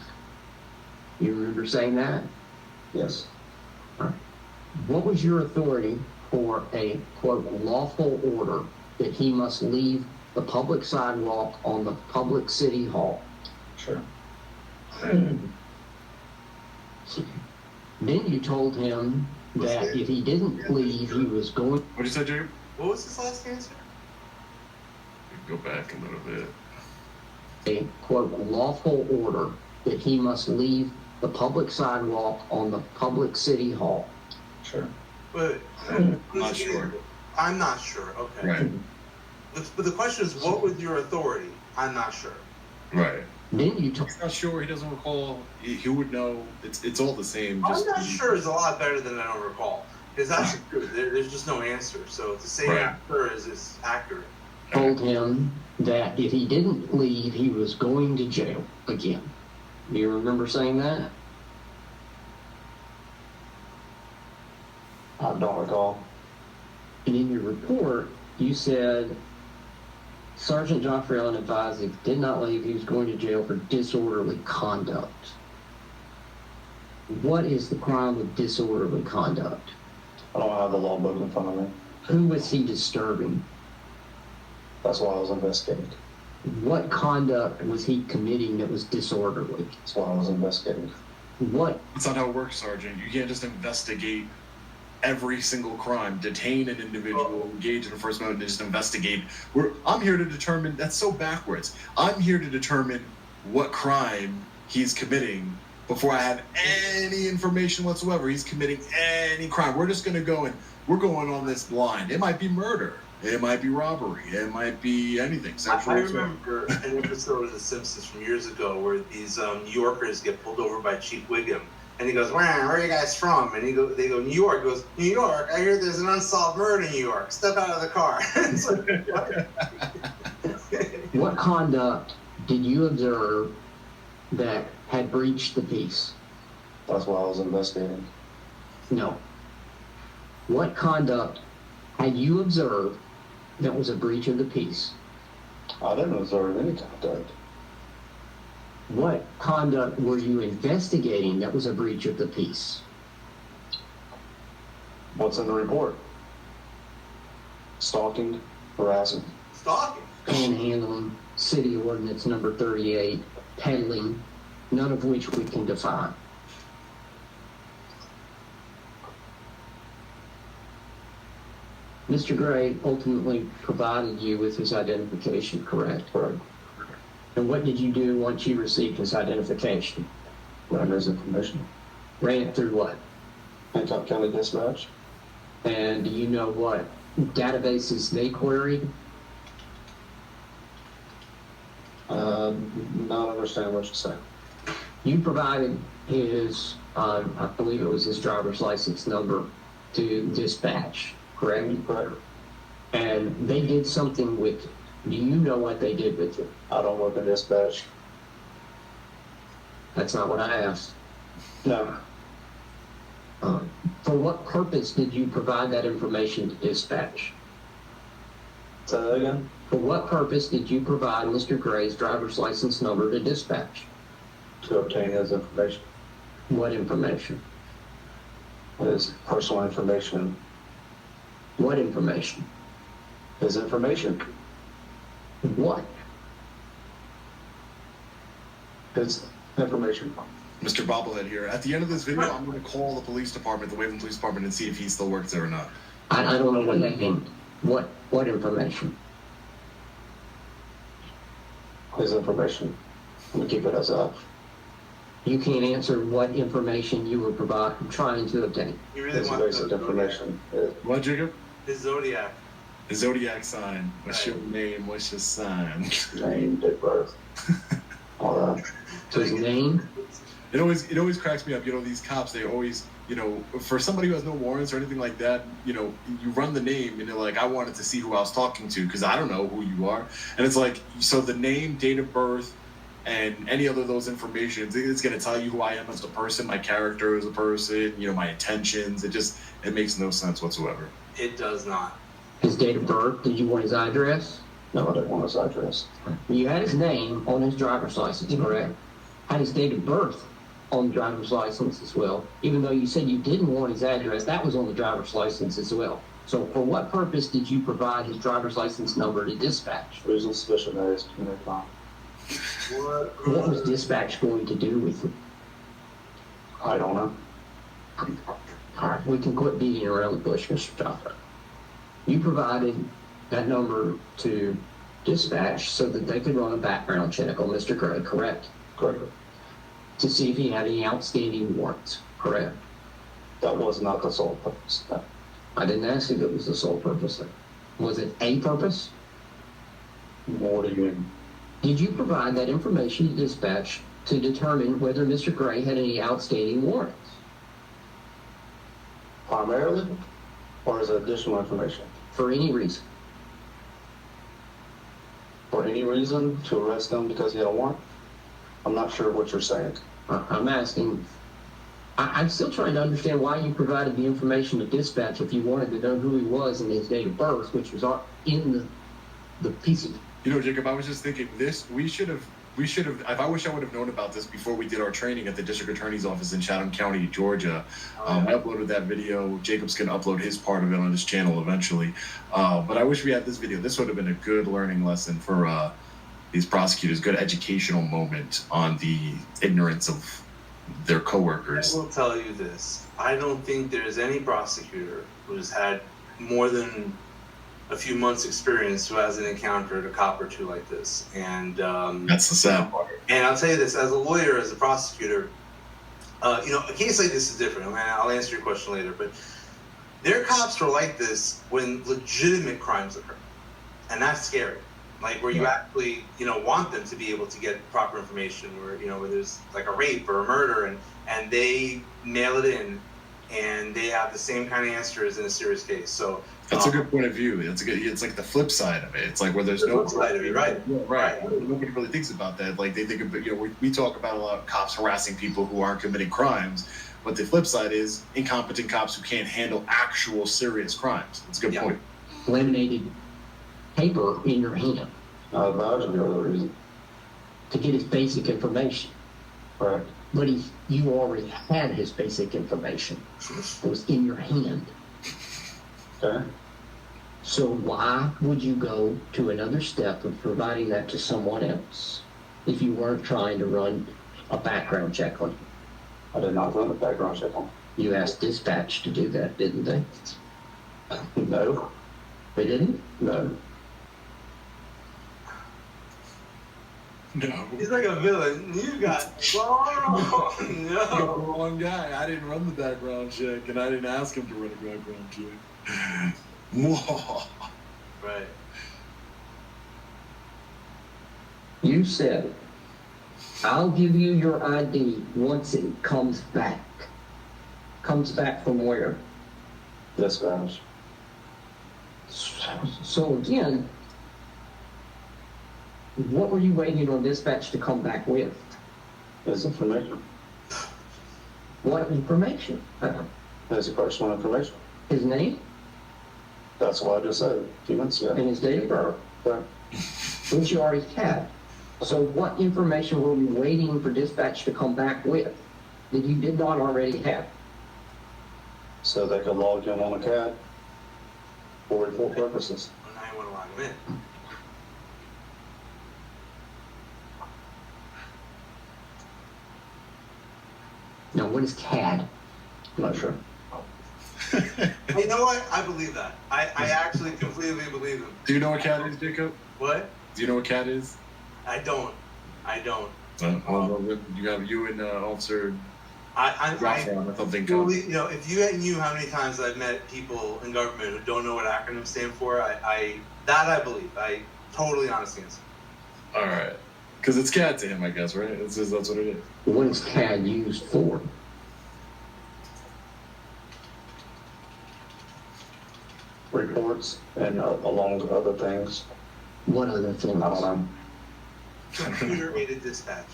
You remember saying that? Yes. What was your authority for a, quote, lawful order that he must leave the public sidewalk on the public city hall? Sure. Then you told him that if he didn't leave, he was going. What'd you say, Jacob? What was his last answer? Go back a little bit. A, quote, lawful order that he must leave the public sidewalk on the public city hall. Sure. But I'm not sure. I'm not sure. Okay. Right. But the question is, what was your authority? I'm not sure. Right. Then you told. He's not sure. He doesn't recall. He would know. It's all the same. I'm not sure is a lot better than I don't recall. Because that's true. There's just no answer. So to say Right. I'm sure is accurate. Told him that if he didn't leave, he was going to jail again. Do you remember saying that? I don't recall. And in your report, you said Sergeant Joffrey Allen advised if he did not leave, he was going to jail for disorderly conduct. What is the crime of disorderly conduct? I don't have the law book in front of me. Who was he disturbing? That's why I was investigating. What conduct was he committing that was disorderly? That's why I was investigating. What? That's not how it works, Sergeant. You can't just investigate every single crime, detain an individual, engage in a First Amendment, and just investigate. I'm here to determine. That's so backwards. I'm here to determine what crime he's committing before I have any information whatsoever. He's committing any crime. We're just going to go and we're going on this blind. It might be murder. It might be robbery. It might be anything. Sexual I assault. remember an episode of The Simpsons from years ago where these New Yorkers get pulled over by Chief Wiggum. And he goes, where are you guys from? And they go, New York. He goes, New York? I hear there's an unsolved murder in New York. Step out of the car. It's like, what? What conduct did you observe that had breached the peace? That's why I was investigating. No. What conduct had you observed that was a breach of the peace? I didn't observe any conduct. What conduct were you investigating that was a breach of the peace? What's in the report? Stalking, harassing. Stalking. Panhandling, city ordinance number 38, peddling, none of which we can define. Mr. Gray ultimately provided you with his identification, correct? Correct. And what did you do once you received his identification? Ran his information. Ran it through what? Antioch County Dispatch. And do you know what databases they queried? Not understand what you're saying. You provided his, I believe it was his driver's license number to dispatch, correct? Correct. And they did something with it. Do you know what they did with it? I don't work in dispatch. That's not what I asked. No. For what purpose did you provide that information to dispatch? Say that again? For what purpose did you provide Mr. Gray's driver's license number to dispatch? To obtain his information. What information? His personal information. What information? His information. What? His information. Mr. Bobblehead here. At the end of this video, I'm going to call the police department, the Waveland Police Department, and see if he still works there or not. I don't know what that means. What information? His information. We keep it as a. You can't answer what information you were trying to obtain. You really His want basic the information. What, Jacob? His Zodiac. The zodiac sign. What's your name? What's your sign? Name, date of birth. All that. His name? it always cracks me up. You know, these cops, they always, you know, for somebody who has no warrants or anything like that, you know, you run the name and they're like, I wanted to see who I was talking to because I don't know who you are. And it's like, so the name, date of birth, and any other of those information, it's going to tell you who I am as a person, my character as a person, you know, my intentions. It makes no sense whatsoever. It does not. His date of birth, did you want his address? No, I didn't want his address. You had his name on his driver's license, correct? Had his date of birth on the driver's license as well. Even though you said you didn't want his address, that was on the driver's license as well. So for what purpose did you provide his driver's license number to dispatch? Reasonable suspicion there is committed crime. What was dispatch going to do with it? I don't know. All right, we can quit beating around the bush, Mr. Jaffa. You provided that number to dispatch so that they could run a background check on Mr. Gray, correct? Correct. To see if he had any outstanding warrants, correct? That was not the sole purpose. No. I didn't ask if it was the sole purpose. Was it a purpose? What do you mean? Did you provide that information to dispatch to determine whether Mr. Gray had any outstanding warrants? Primarily, or is it additional information? For any reason? For any reason to arrest him because he had a warrant? I'm not sure what you're saying. I'm asking, I'm still trying to understand why you provided the information to dispatch if you wanted to know who he was and his date of birth, which was in the piece of... You know, Jacob, I was just thinking we should have, I wish I would have known about this before we did our training at the district attorney's office in Chatham County, Georgia. I uploaded that video. Jacob's going to upload his part of it on his channel eventually. But I wish we had this video. This would have been a good learning lesson for these prosecutors, good educational moment on the ignorance of their coworkers. I will tell you this. I don't think there's any prosecutor who's had more than a few months experience who hasn't encountered a cop or two like this. And that's the sad part. And I'll tell you this, as a lawyer, as a prosecutor, you know, a case like this is different. I mean, I'll answer your question later, but their cops are like this when legitimate crimes occur. And that's scary. Like where you actually, you know, want them to be able to get proper information, where, you know, where there's like a rape or a murder and they mail it in and they have the same kind of answers in a serious case. So that's a good point of view. It's like the flip side of it. It's like where there's no flip side of it, right? Yeah, right. Nobody really thinks about that. Like they think about, you know, we talk about a lot of cops harassing people who aren't committing crimes, but the flip side is incompetent cops who can't handle actual serious crimes. That's a good point. Laminated paper in your hand. That would be the other reason. To get his basic information. Right. But you already had his basic information. It was in your hand. Okay. So why would you go to another step of providing that to someone else if you weren't trying to run a background check on him? I did not run a background check on him. You asked dispatch to do that, didn't they? No. They didn't? No. No. He's like a villain. You got wrong. You No. got the wrong guy. I didn't run the background check, and I didn't ask him to run a background check. Whoa. Right. You said, I'll give you your ID once it comes back. Comes back from where? Dispatch. So again, what were you waiting on dispatch to come back with? His information. What information? His personal information. His name That's what I just said a few minutes ago. and his date of birth, Right. which you already had. So what information were we waiting for dispatch to come back with that you did not already have? So they could log him on a CAD for report purposes. Well, now you want to log him in. Now, what is CAD? I'm not sure. You know what? I believe that. I actually completely believe him. Do you know what cat is, Jacob? What? Do you know what cat is? I don't. Well, you have you and Officer I Raphael or something. truly, you know, if you knew how many times I've met people in government who don't know what acronyms stand for, I believe. I totally honestly answer. All right, Because it's CAD to him, I guess, right? That's what it is. What is CAD used for? Reports and along with other things. What other things? I don't know. Computer aided dispatch.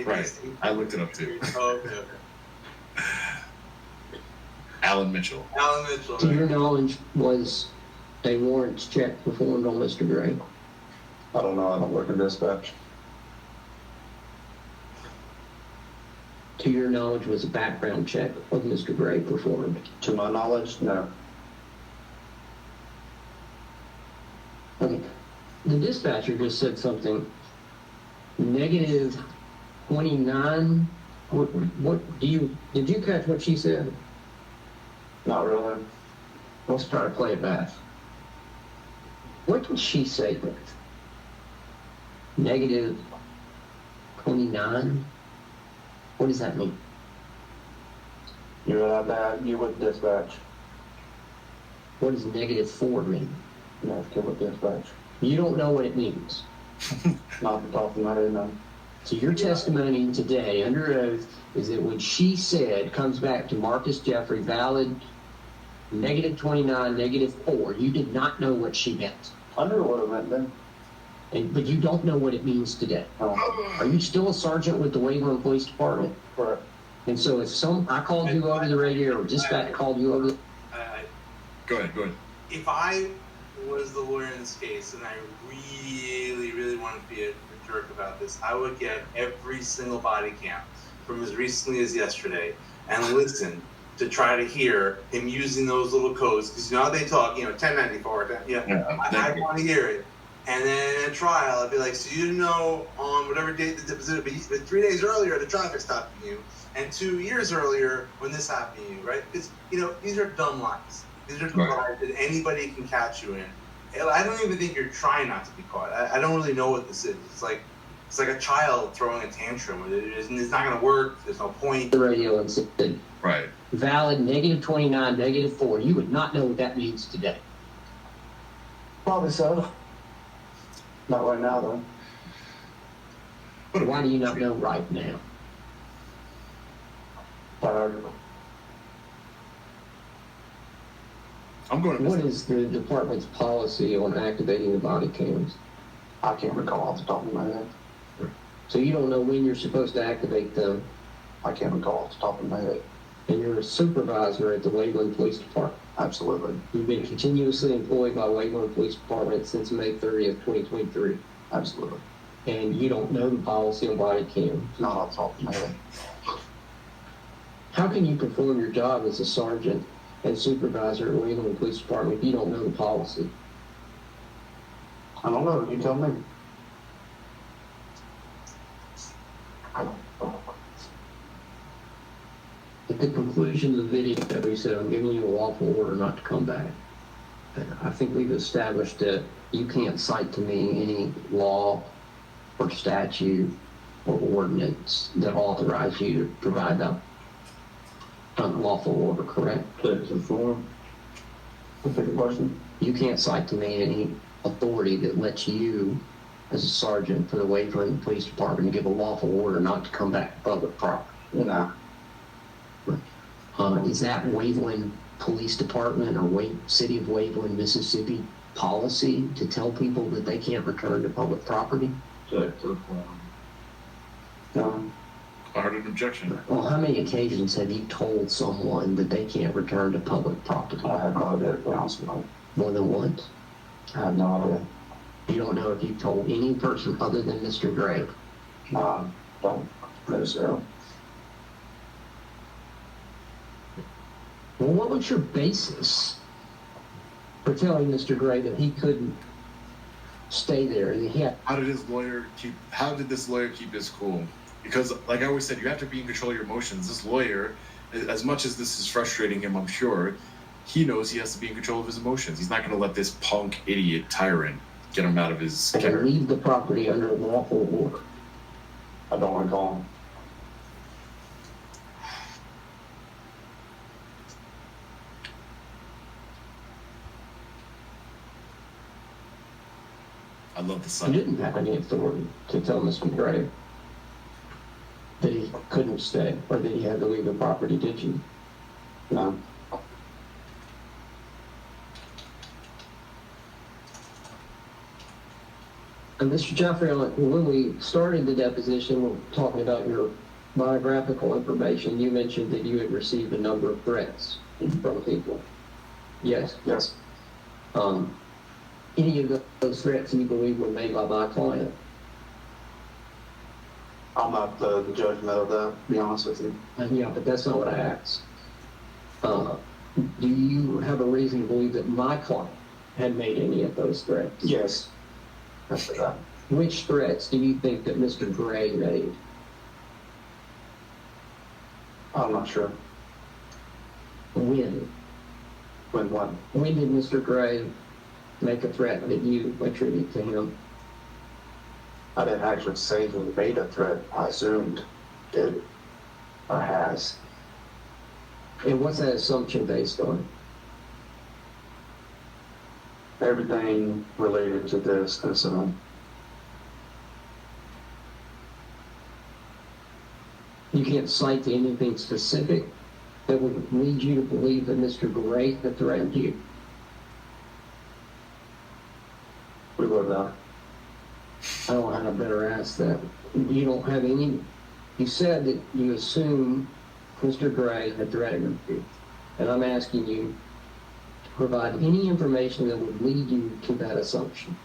Right. I looked it up too. Oh, okay. Alan Mitchell. Alan Mitchell. To your Right? knowledge, was a warrants check performed on Mr. Gray? I don't know. I don't work in dispatch. To your knowledge, was a background check of Mr. Gray performed? To my knowledge, no. Okay. The dispatcher just said something. Negative 29. What did you catch what she said? Not really. Let's try to play it back. What did she say? Negative 29? What does that mean? You would have that. You would dispatch. What does negative 4 mean? You have to with dispatch. You don't know what it means. Not the top of my head, no. So your testimony today under oath is that when she said comes back to Marcus Jeffrey valid negative 29, negative 4, you did not know what she meant. I knew what it meant then. But you don't know what it means today. Are you still a sergeant with the Waveland Police Department? Correct. And so if I called you over the radio or dispatch called you over, Go ahead. If I was the lawyer in this case and I really wanted to be a jerk about this, I would get every single body cam from as recently as yesterday and listen to try to hear him using those little codes, because you know how they talk, 1094, I want to hear it. And then at trial, I'd be like, so you didn't know on whatever date the deposition, but 3 days earlier the traffic stopped you, and 2 years earlier when this happened to you, right? Because these are dumb lies. These are dumb lies that anybody can catch you in. I don't even think you're trying not to be caught. I don't really know what this is. It's like a child throwing a tantrum. It's not going to work. There's no point. the radio and said Right. valid negative 29, negative 4, you would not know what that means today. Probably so. Not right now, though. Why do you not know right now? Tired. I'm going to What miss is the department's policy on activating the body cams? I can't recall off the top of my head. So you don't know when you're supposed to activate them, I can't recall off the top of my head. and you're a supervisor at the Waveland Police Department. Absolutely. You've been continuously employed by Waveland Police Department since May 30th, 2023, Absolutely. and you don't know the policy on body cams. Not off the top of my head. How can you perform your job as a sergeant and supervisor at Waveland Police Department if you don't know the policy? I don't know. You tell me. At the conclusion of the video, we said, I'm giving you a lawful order not to come back. And I think we've established that you can't cite to me any law or statute or ordinance that authorize you to provide that unlawful order, correct? Please inform. Repeat the question. You can't cite to me any authority that lets you, as a sergeant for the Waveland Police Department, give a lawful order not to come back to public property. No. Is that Waveland Police Department or City of Waveland, Mississippi policy to tell people that they can't return to public property? No. I heard an objection. Well, how many occasions have you told someone that they can't return to public property? I have no idea, to be honest with you. More than once? I have no idea. You don't know if you've told any person other than Mr. Gray. Don't necessarily. Well, what was your basis for telling Mr. Gray that he couldn't stay there? That he had How did this lawyer keep his cool? Because, like I always said, you have to be in control of your emotions. This lawyer, as much as this is frustrating him, I'm sure, he knows he has to be in control of his emotions. He's not going to let this punk, idiot, tyrant get him out of his to character. leave the property under lawful order. I don't recall. I love the You sun. didn't have any authority to tell Mr. Gray that he couldn't stay or that he had to leave the property, did you? No. And Mr. Jeffrey, when we started the deposition, we were talking about your biographical information. You mentioned that you had received a number of threats from people. Yes. Yes. Any of those threats you believe were made by my client? I'm not the judgment of that, to be honest with you. Yeah, but that's not what I asked. Do you have a reason to believe that my client had made any of those threats? Yes. That's that. Which threats do you think that Mr. Gray made? I'm not sure. When? When what? When did Mr. Gray make a threat that you attribute to him? I didn't actually say he made a threat. I assumed did or has. And what's that assumption based on? Everything related to this incident. You can't cite anything specific that would lead you to believe that Mr. Gray had threatened you. We would I don't know how to better ask that. You don't have any, you said that you assume Mr. Gray had threatened you. And I'm asking you to provide any information that would lead you to that assumption.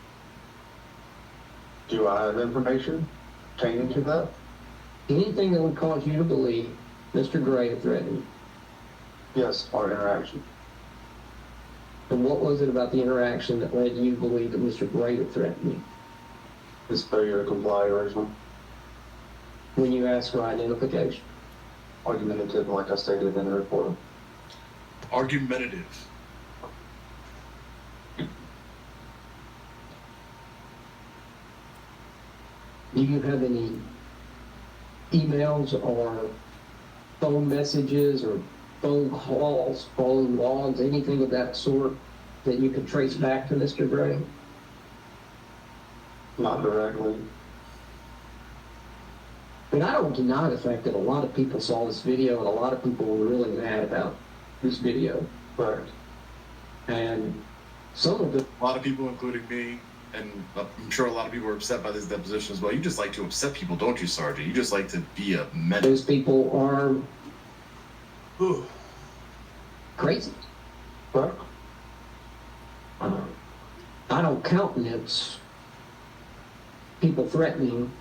Do I have information pertaining to that? Anything that would cause you to believe Mr. Gray had threatened you. Yes, our interaction. And what was it about the interaction that led you to believe that Mr. Gray had threatened you? His failure to comply originally. When you asked for identification? Argumentative, like I stated in the report. Argumentative. Do you have any emails or phone messages or phone calls, phone logs, anything of that sort that you could trace back to Mr. Gray? Not directly. And I don't deny the fact that a lot of people saw this video and a lot of people were really mad about this video. Correct. And some of it, A lot of people, including me, and I'm sure a lot of people are upset by this deposition as well. You just like to upset people, don't you, Sergeant? You just like to be a menace. those people are Whew. crazy. Correct. I don't countenance people threatening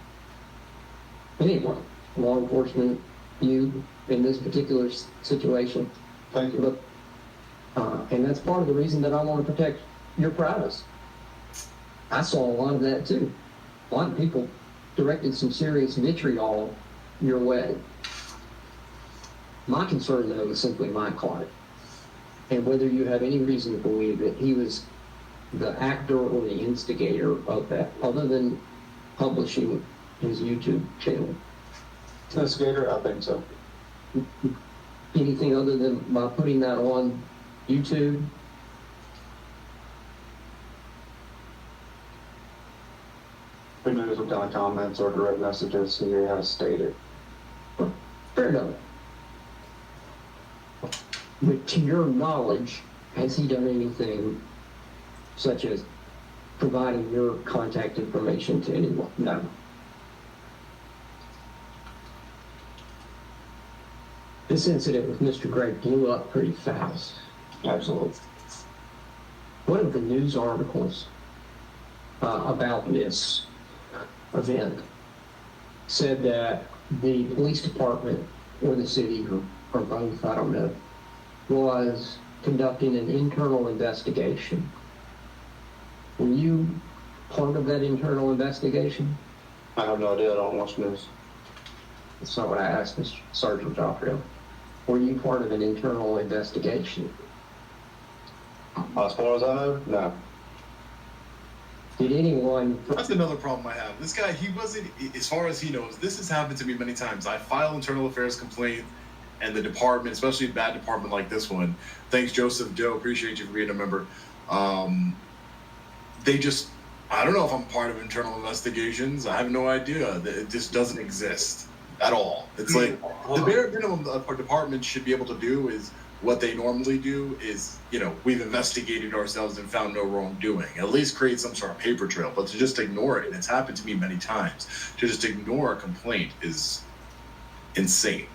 anyone, law enforcement, you, in this particular situation. Thank you. But, and that's part of the reason that I want to protect your privacy. I saw a lot of that too. A lot of people directed some serious vitriol your way. My concern, though, is simply my client. And whether you have any reason to believe that he was the actor or the instigator of that, other than publishing his YouTube channel. Instigator, I think so. Anything other than by putting that on YouTube? Who knows what kind of comments or direct messages he has stated. Fair enough. But to your knowledge, has he done anything such as providing your contact information to anyone? No. This incident with Mr. Gray blew up pretty fast. Absolutely. One of the news articles about this event said that the police department or the city, or both, I don't know, was conducting an internal investigation. Were you part of that internal investigation? I have no idea. I don't watch news. That's not what I asked Mr. Sergeant Joffrey. Were you part of an internal investigation? As far as I know, no. Did anyone... That's another problem I have. This guy, he wasn't, as far as he knows, this has happened to me many times. I file internal affairs complaint, and the department, especially a bad department like this one, thanks Joseph Joe, appreciate you for being a member. They just I don't know if I'm part of internal investigations. I have no idea. It just doesn't exist at all. It's like the bare minimum a department should be able to do is what they normally do is, we've investigated ourselves and found no wrongdoing. At least create some sort of paper trail. But to just ignore it, and it's happened to me many times, to just ignore a complaint is insane.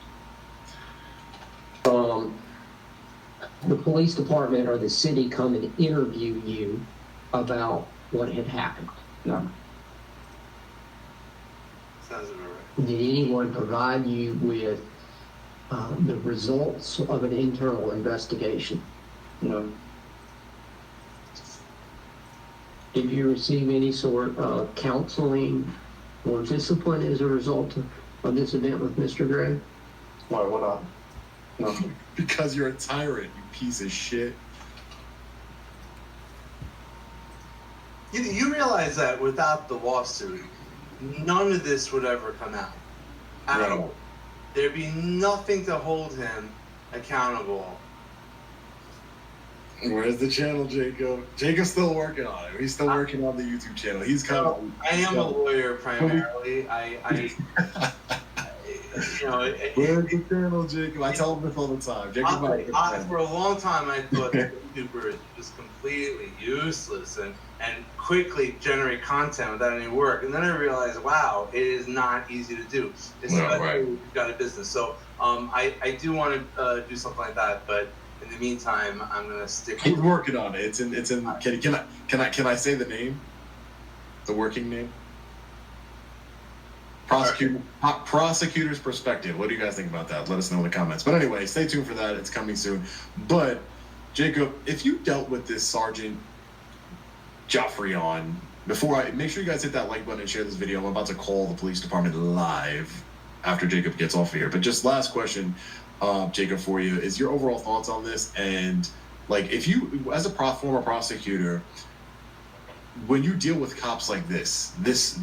The police department or the city come and interview you about what had happened. No. Sounds about right. Did anyone provide you with the results of an internal investigation? No. Did you receive any sort of counseling or discipline as a result of this event with Mr. Gray? Why would I? No. Because you're a tyrant, you piece of shit. You realize that without the lawsuit, none of this would ever come out. At all. There'd be nothing to hold him accountable. Where's the channel, Jacob? Jacob's still working on it. He's still working on the YouTube channel. He's coming. I am a lawyer primarily. Where's the channel, Jacob? I tell him this all the time. Jacob, for a long time, I thought that YouTuber was completely useless and quickly generate content without any work. And then I realized, wow, it is not easy to do, especially if you've got a business. So I do want to do something like that, but in the meantime, I'm gonna stick. He's working on it. It's in. Can I say the name? The working name. Prosecutor's perspective. What do you guys think about that? Let us know in the comments. But anyway, stay tuned for that. It's coming soon. But Jacob, if you dealt with this Sergeant Joffrey on before, make sure you guys hit that like button and share this video. I'm about to call the police department live after Jacob gets off of here. But just last question, Jacob, for you is your overall thoughts on this, and like if you, as a former prosecutor, when you deal with cops like this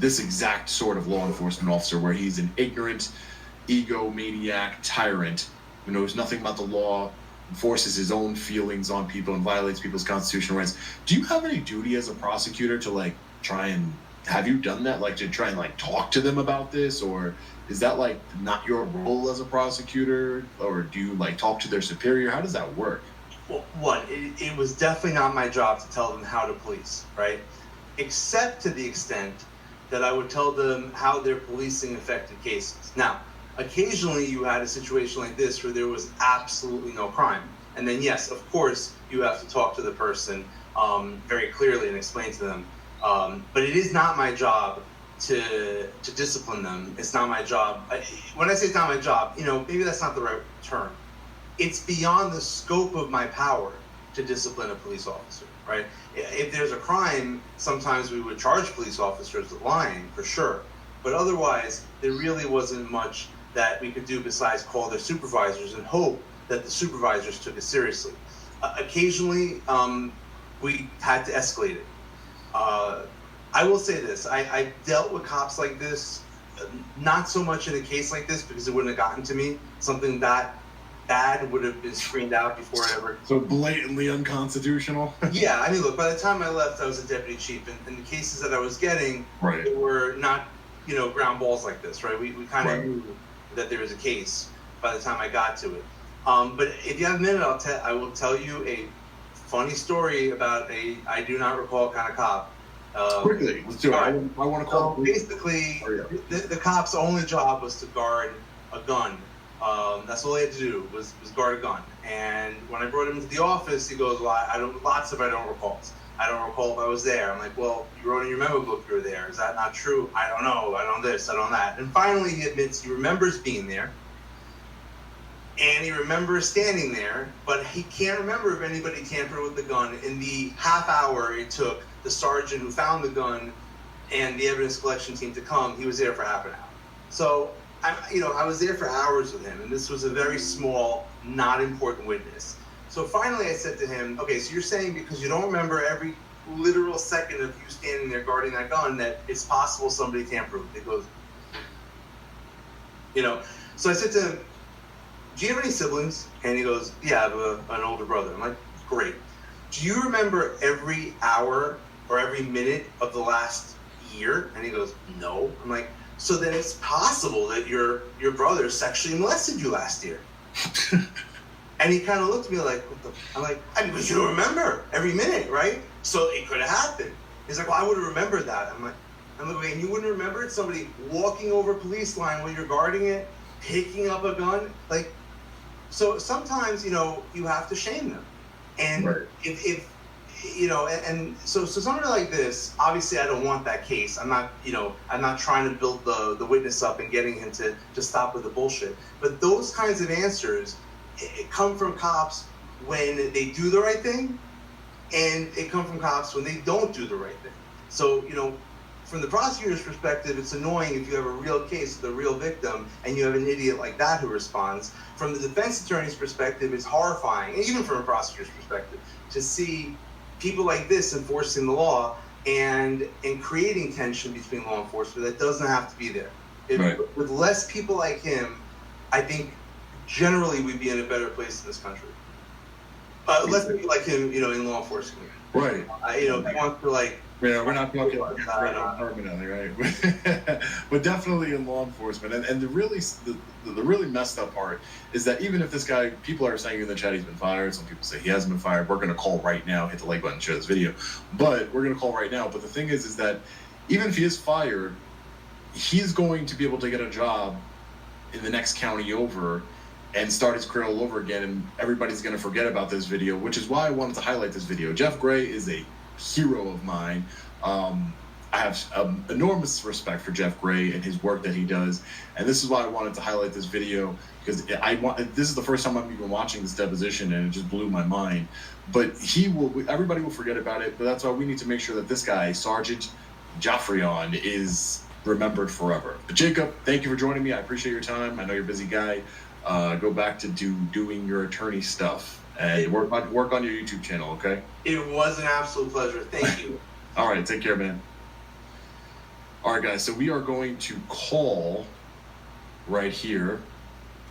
exact sort of law enforcement officer where he's an ignorant, egomaniac tyrant who knows nothing about the law, enforces his own feelings on people and violates people's constitutional rights, do you have any duty as a prosecutor to like try and, have you done that, like to try and like talk to them about this, or is that like not your role as a prosecutor, or do you like talk to their superior? How does that work? Well, it was definitely not my job to tell them how to police, right? Except to the extent that I would tell them how their policing affected cases. Now, occasionally you had a situation like this where there was absolutely no crime. And then yes, of course, you have to talk to the person very clearly and explain to them. But it is not my job to discipline them. It's not my job. When I say it's not my job, maybe that's not the right term. It's beyond the scope of my power to discipline a police officer, right? If there's a crime, sometimes we would charge police officers with lying, for sure. But otherwise, there really wasn't much that we could do besides call their supervisors and hope that the supervisors took it seriously. Occasionally, we had to escalate it. I will say this, I dealt with cops like this, not so much in a case like this because it wouldn't have gotten to me. Something that bad would have been screened out before it ever. So blatantly unconstitutional? Yeah, I mean, look, by the time I left, I was a deputy chief, and the cases that I was getting were not, ground balls like this, right? We kind of knew that there was a case by the time I got to it. But if you have a minute, I will tell you a funny story about I do not recall kind of cop. Quickly, let's do it. I want to call. Basically, the cop's only job was to guard a gun. That's all he had to do was guard a gun. And when I brought him to the office, he goes, "Well, I don't recall. I don't recall if I was there." I'm like, "Well, you wrote in your memo book you were there. Is that not true?" "I don't know. I don't this. I don't that." And finally, he admits he remembers being there, and he remembers standing there, but he can't remember if anybody tampered with the gun in the half hour it took the sergeant who found the gun and the evidence collection team to come. He was there for half an hour. So, I was there for hours with him, and this was a very small, not important witness. So finally I said to him, "Okay, so you're saying because you don't remember every literal second of you standing there guarding that gun that it's possible somebody tampered with it?" He goes, so I said to him, "Do you have any siblings?" And he goes, "Yeah, I have an older brother." I'm like, "Great. Do you remember every hour or every minute of the last year? And he goes, no. I'm like, so then it's possible that your brother sexually molested you last year. And he kind of looked at me like, what the? I'm like, I mean, but you don't remember every minute, right? So it could have happened. He's like, well, I would have remembered that. I'm like, and you wouldn't remember it? Somebody walking over a police line while you're guarding it, picking up a gun? Like, so sometimes, you know, you have to shame them. And Right. if you know, and so somebody like this, obviously I don't want that case. I'm not, you know, I'm not trying to build the witness up and getting him to stop with the bullshit. But those kinds of answers, it come from cops when they do the right thing, and it come from cops when they don't do the right thing. So, you know, from the prosecutor's perspective, it's annoying if you have a real case with a real victim and you have an idiot like that who responds. From the defense attorney's perspective, it's horrifying, and even from a prosecutor's perspective, to see people like this enforcing the law and creating tension between law enforcement that doesn't have to be there. Right. With less people like him, I think generally we'd be in a better place in this country. Less people like him, you know, in law enforcement. Right. You know, if you want to like. Yeah, we're not talking permanently, right? But definitely in law enforcement. And the really messed up part is that even if this guy, people are saying in the chat he's been fired, some people say he hasn't been fired. We're going to call right now, hit the like button, share this video. But we're going to call right now. But the thing is that even if he is fired, he's going to be able to get a job in the next county over and start his career all over again. And everybody's going to forget about this video, which is why I wanted to highlight this video. Jeff Gray is a hero of mine. I have enormous respect for Jeff Gray and his work that he does, and this is why I wanted to highlight this video, because this is the first time I'm even watching this deposition, and it just blew my mind. But everybody will forget about it, but that's why we need to make sure that this guy, Sergeant Jaffrion, is remembered forever. But Jacob, thank you for joining me. I appreciate your time. I know you're a busy guy. Go back to doing your attorney stuff. And work on your YouTube channel, okay? It was an absolute pleasure. Thank you. All right, take care, man. All right, guys, so we are going to call right here.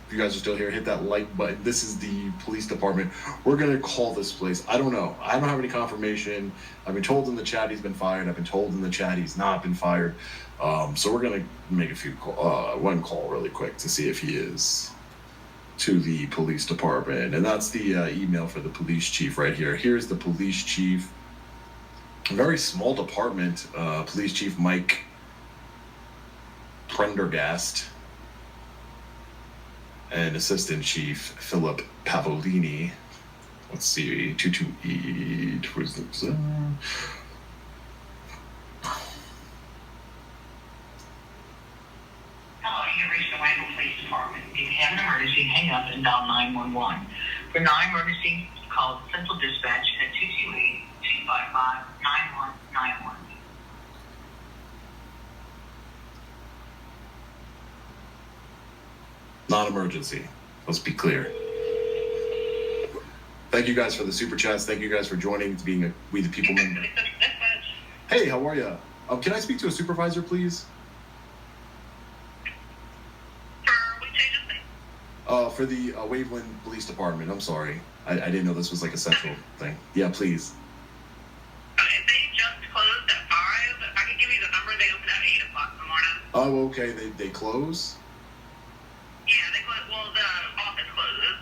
If you guys are still here, hit that like button. This is the police department. We're going to call this place. I don't know. I don't have any confirmation. I've been told in the chat he's been fired. I've been told in the chat he's not been fired. So we're going to make one call really quick to see if he is to the police department, and that's the email for the police chief right here. Here's the police chief. A very small department. Police Chief Mike Prendergast and Assistant Chief Philip Pavolini. Let's see, 228. Where's the? Hello, you've reached the Waco Police Department. If you have an emergency, hang up and dial 911. For non-emergency, call Central Dispatch at 228-255-9191. Non-emergency. Let's be clear. Thank you guys for the super chats. Thank you guys for joining to being a We the People member. Hey, how are you? Can I speak to a supervisor, please? For the Waveland Police Department. I'm sorry. I didn't know this was like a central thing. Yeah, please. They just closed at 5. I can give you the number. They open at 8 o'clock in the morning. Oh, okay. They close? Yeah, they close. Well, the office closes.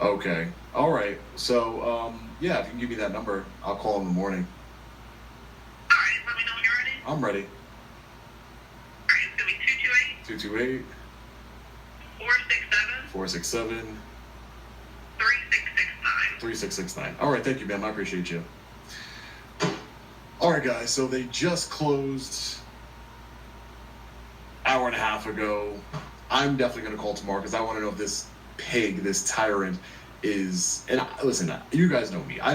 Okay. All right. So, yeah, if you can give me that number, I'll call in the morning. All right, let me know when you're ready. I'm ready. All right, it's going to be 228 467 3669. All right, thank you, ma'am. I appreciate you. All right, guys. So they just closed hour and a half ago. I'm definitely going to call tomorrow because I want to know if this pig, this tyrant, is. And listen, you guys know me. I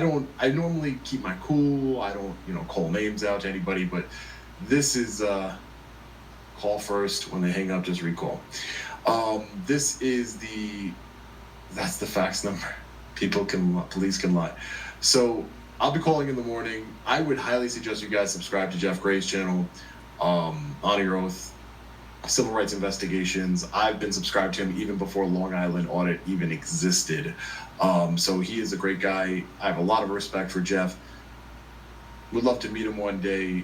normally keep my cool. I don't, call names out to anybody. But this is call first. When they hang up, just recall. This is that's the fax number. Police can lie. So I'll be calling in the morning. I would highly suggest you guys subscribe to Jeff Gray's channel, Honor Your Oath, Civil Rights Investigations. I've been subscribed to him even before Long Island Audit even existed. So he is a great guy. I have a lot of respect for Jeff. would love to meet him one day.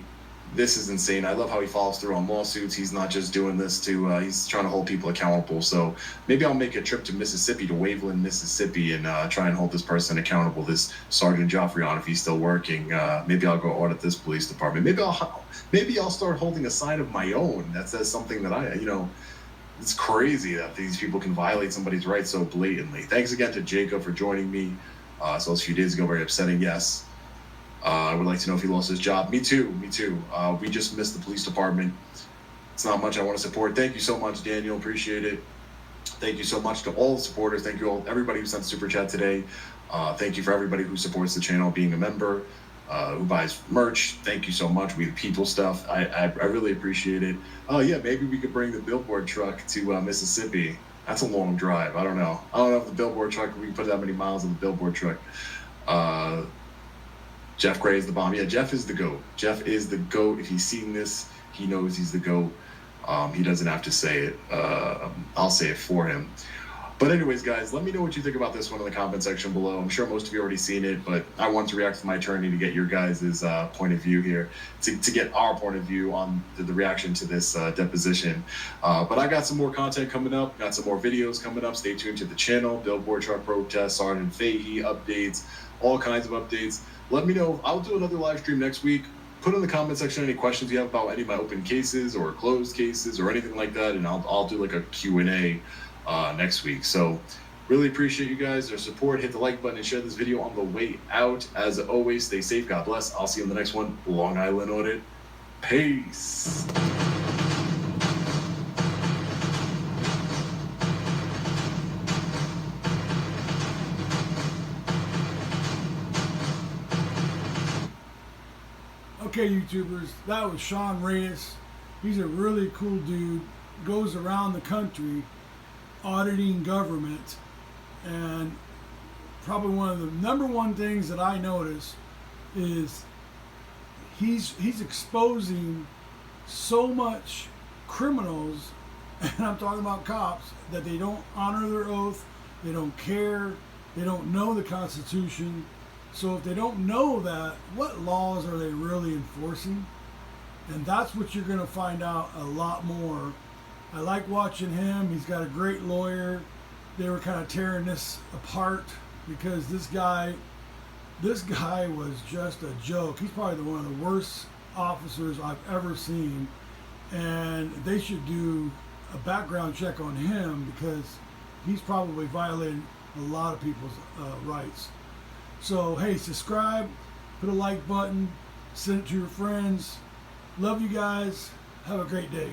This is insane. I love how he follows through on lawsuits. He's not just doing this to, he's trying to hold people accountable. So maybe I'll make a trip to Mississippi, to Waveland, Mississippi, and try and hold this person accountable, this Sergeant Joffrion, if he's still working. Maybe I'll go audit this police department. Maybe I'll start holding a sign of my own that says something that it's crazy that these people can violate somebody's rights so blatantly. Thanks again to Jacob for joining me. So a few days ago, very upsetting, yes. I would like to know if he lost his job. Me too. We just missed the police department. It's not much I want to support. Thank you so much, Daniel. Appreciate it. Thank you so much to all the supporters. Thank you all, everybody who sent super chat today. Thank you for everybody who supports the channel, being a member, who buys merch. Thank you so much. We the people stuff. I really appreciate it. Oh yeah, maybe we could bring the billboard truck to Mississippi. That's a long drive. I don't know if the billboard truck, we can put that many miles on the billboard truck. Jeff Gray is the bomb. Yeah, Jeff is the GOAT. Jeff is the GOAT. If he's seen this, he knows he's the GOAT. He doesn't have to say it. I'll say it for him. But anyways, guys, let me know what you think about this one in the comment section below. I'm sure most of you already seen it, but I want to react to my attorney to get your guys' point of view here, to get our point of view on the reaction to this deposition. But I got some more content coming up, got some more videos coming up. Stay tuned to the channel, billboard truck protest, Sergeant Fahey updates, all kinds of updates. Let me know. I'll do another live stream next week. Put in the comment section any questions you have about any of my open cases or closed cases or anything like that, and I'll do like a Q&A next week. So really appreciate you guys, their support. Hit the like button and share this video on the way out. As always, stay safe. God bless. I'll see you in the next one. Long Island Audit. Peace. Okay, YouTubers, that was Sean Reyes. He's a really cool dude. Goes around the country auditing government, and probably one of the number one things that I notice is he's exposing so much criminals, and I'm talking about cops, that they don't honor their oath, they don't care, they don't know the Constitution. So if they don't know that, what laws are they really enforcing? And that's what you're going to find out a lot more. I like watching him. He's got a great lawyer. They were kind of tearing this apart because this guy was just a joke. He's probably one of the worst officers I've ever seen. And they should do a background check on him because he's probably violated a lot of people's rights. So, hey, subscribe, put a like button, send it to your friends. Love you guys. Have a great day.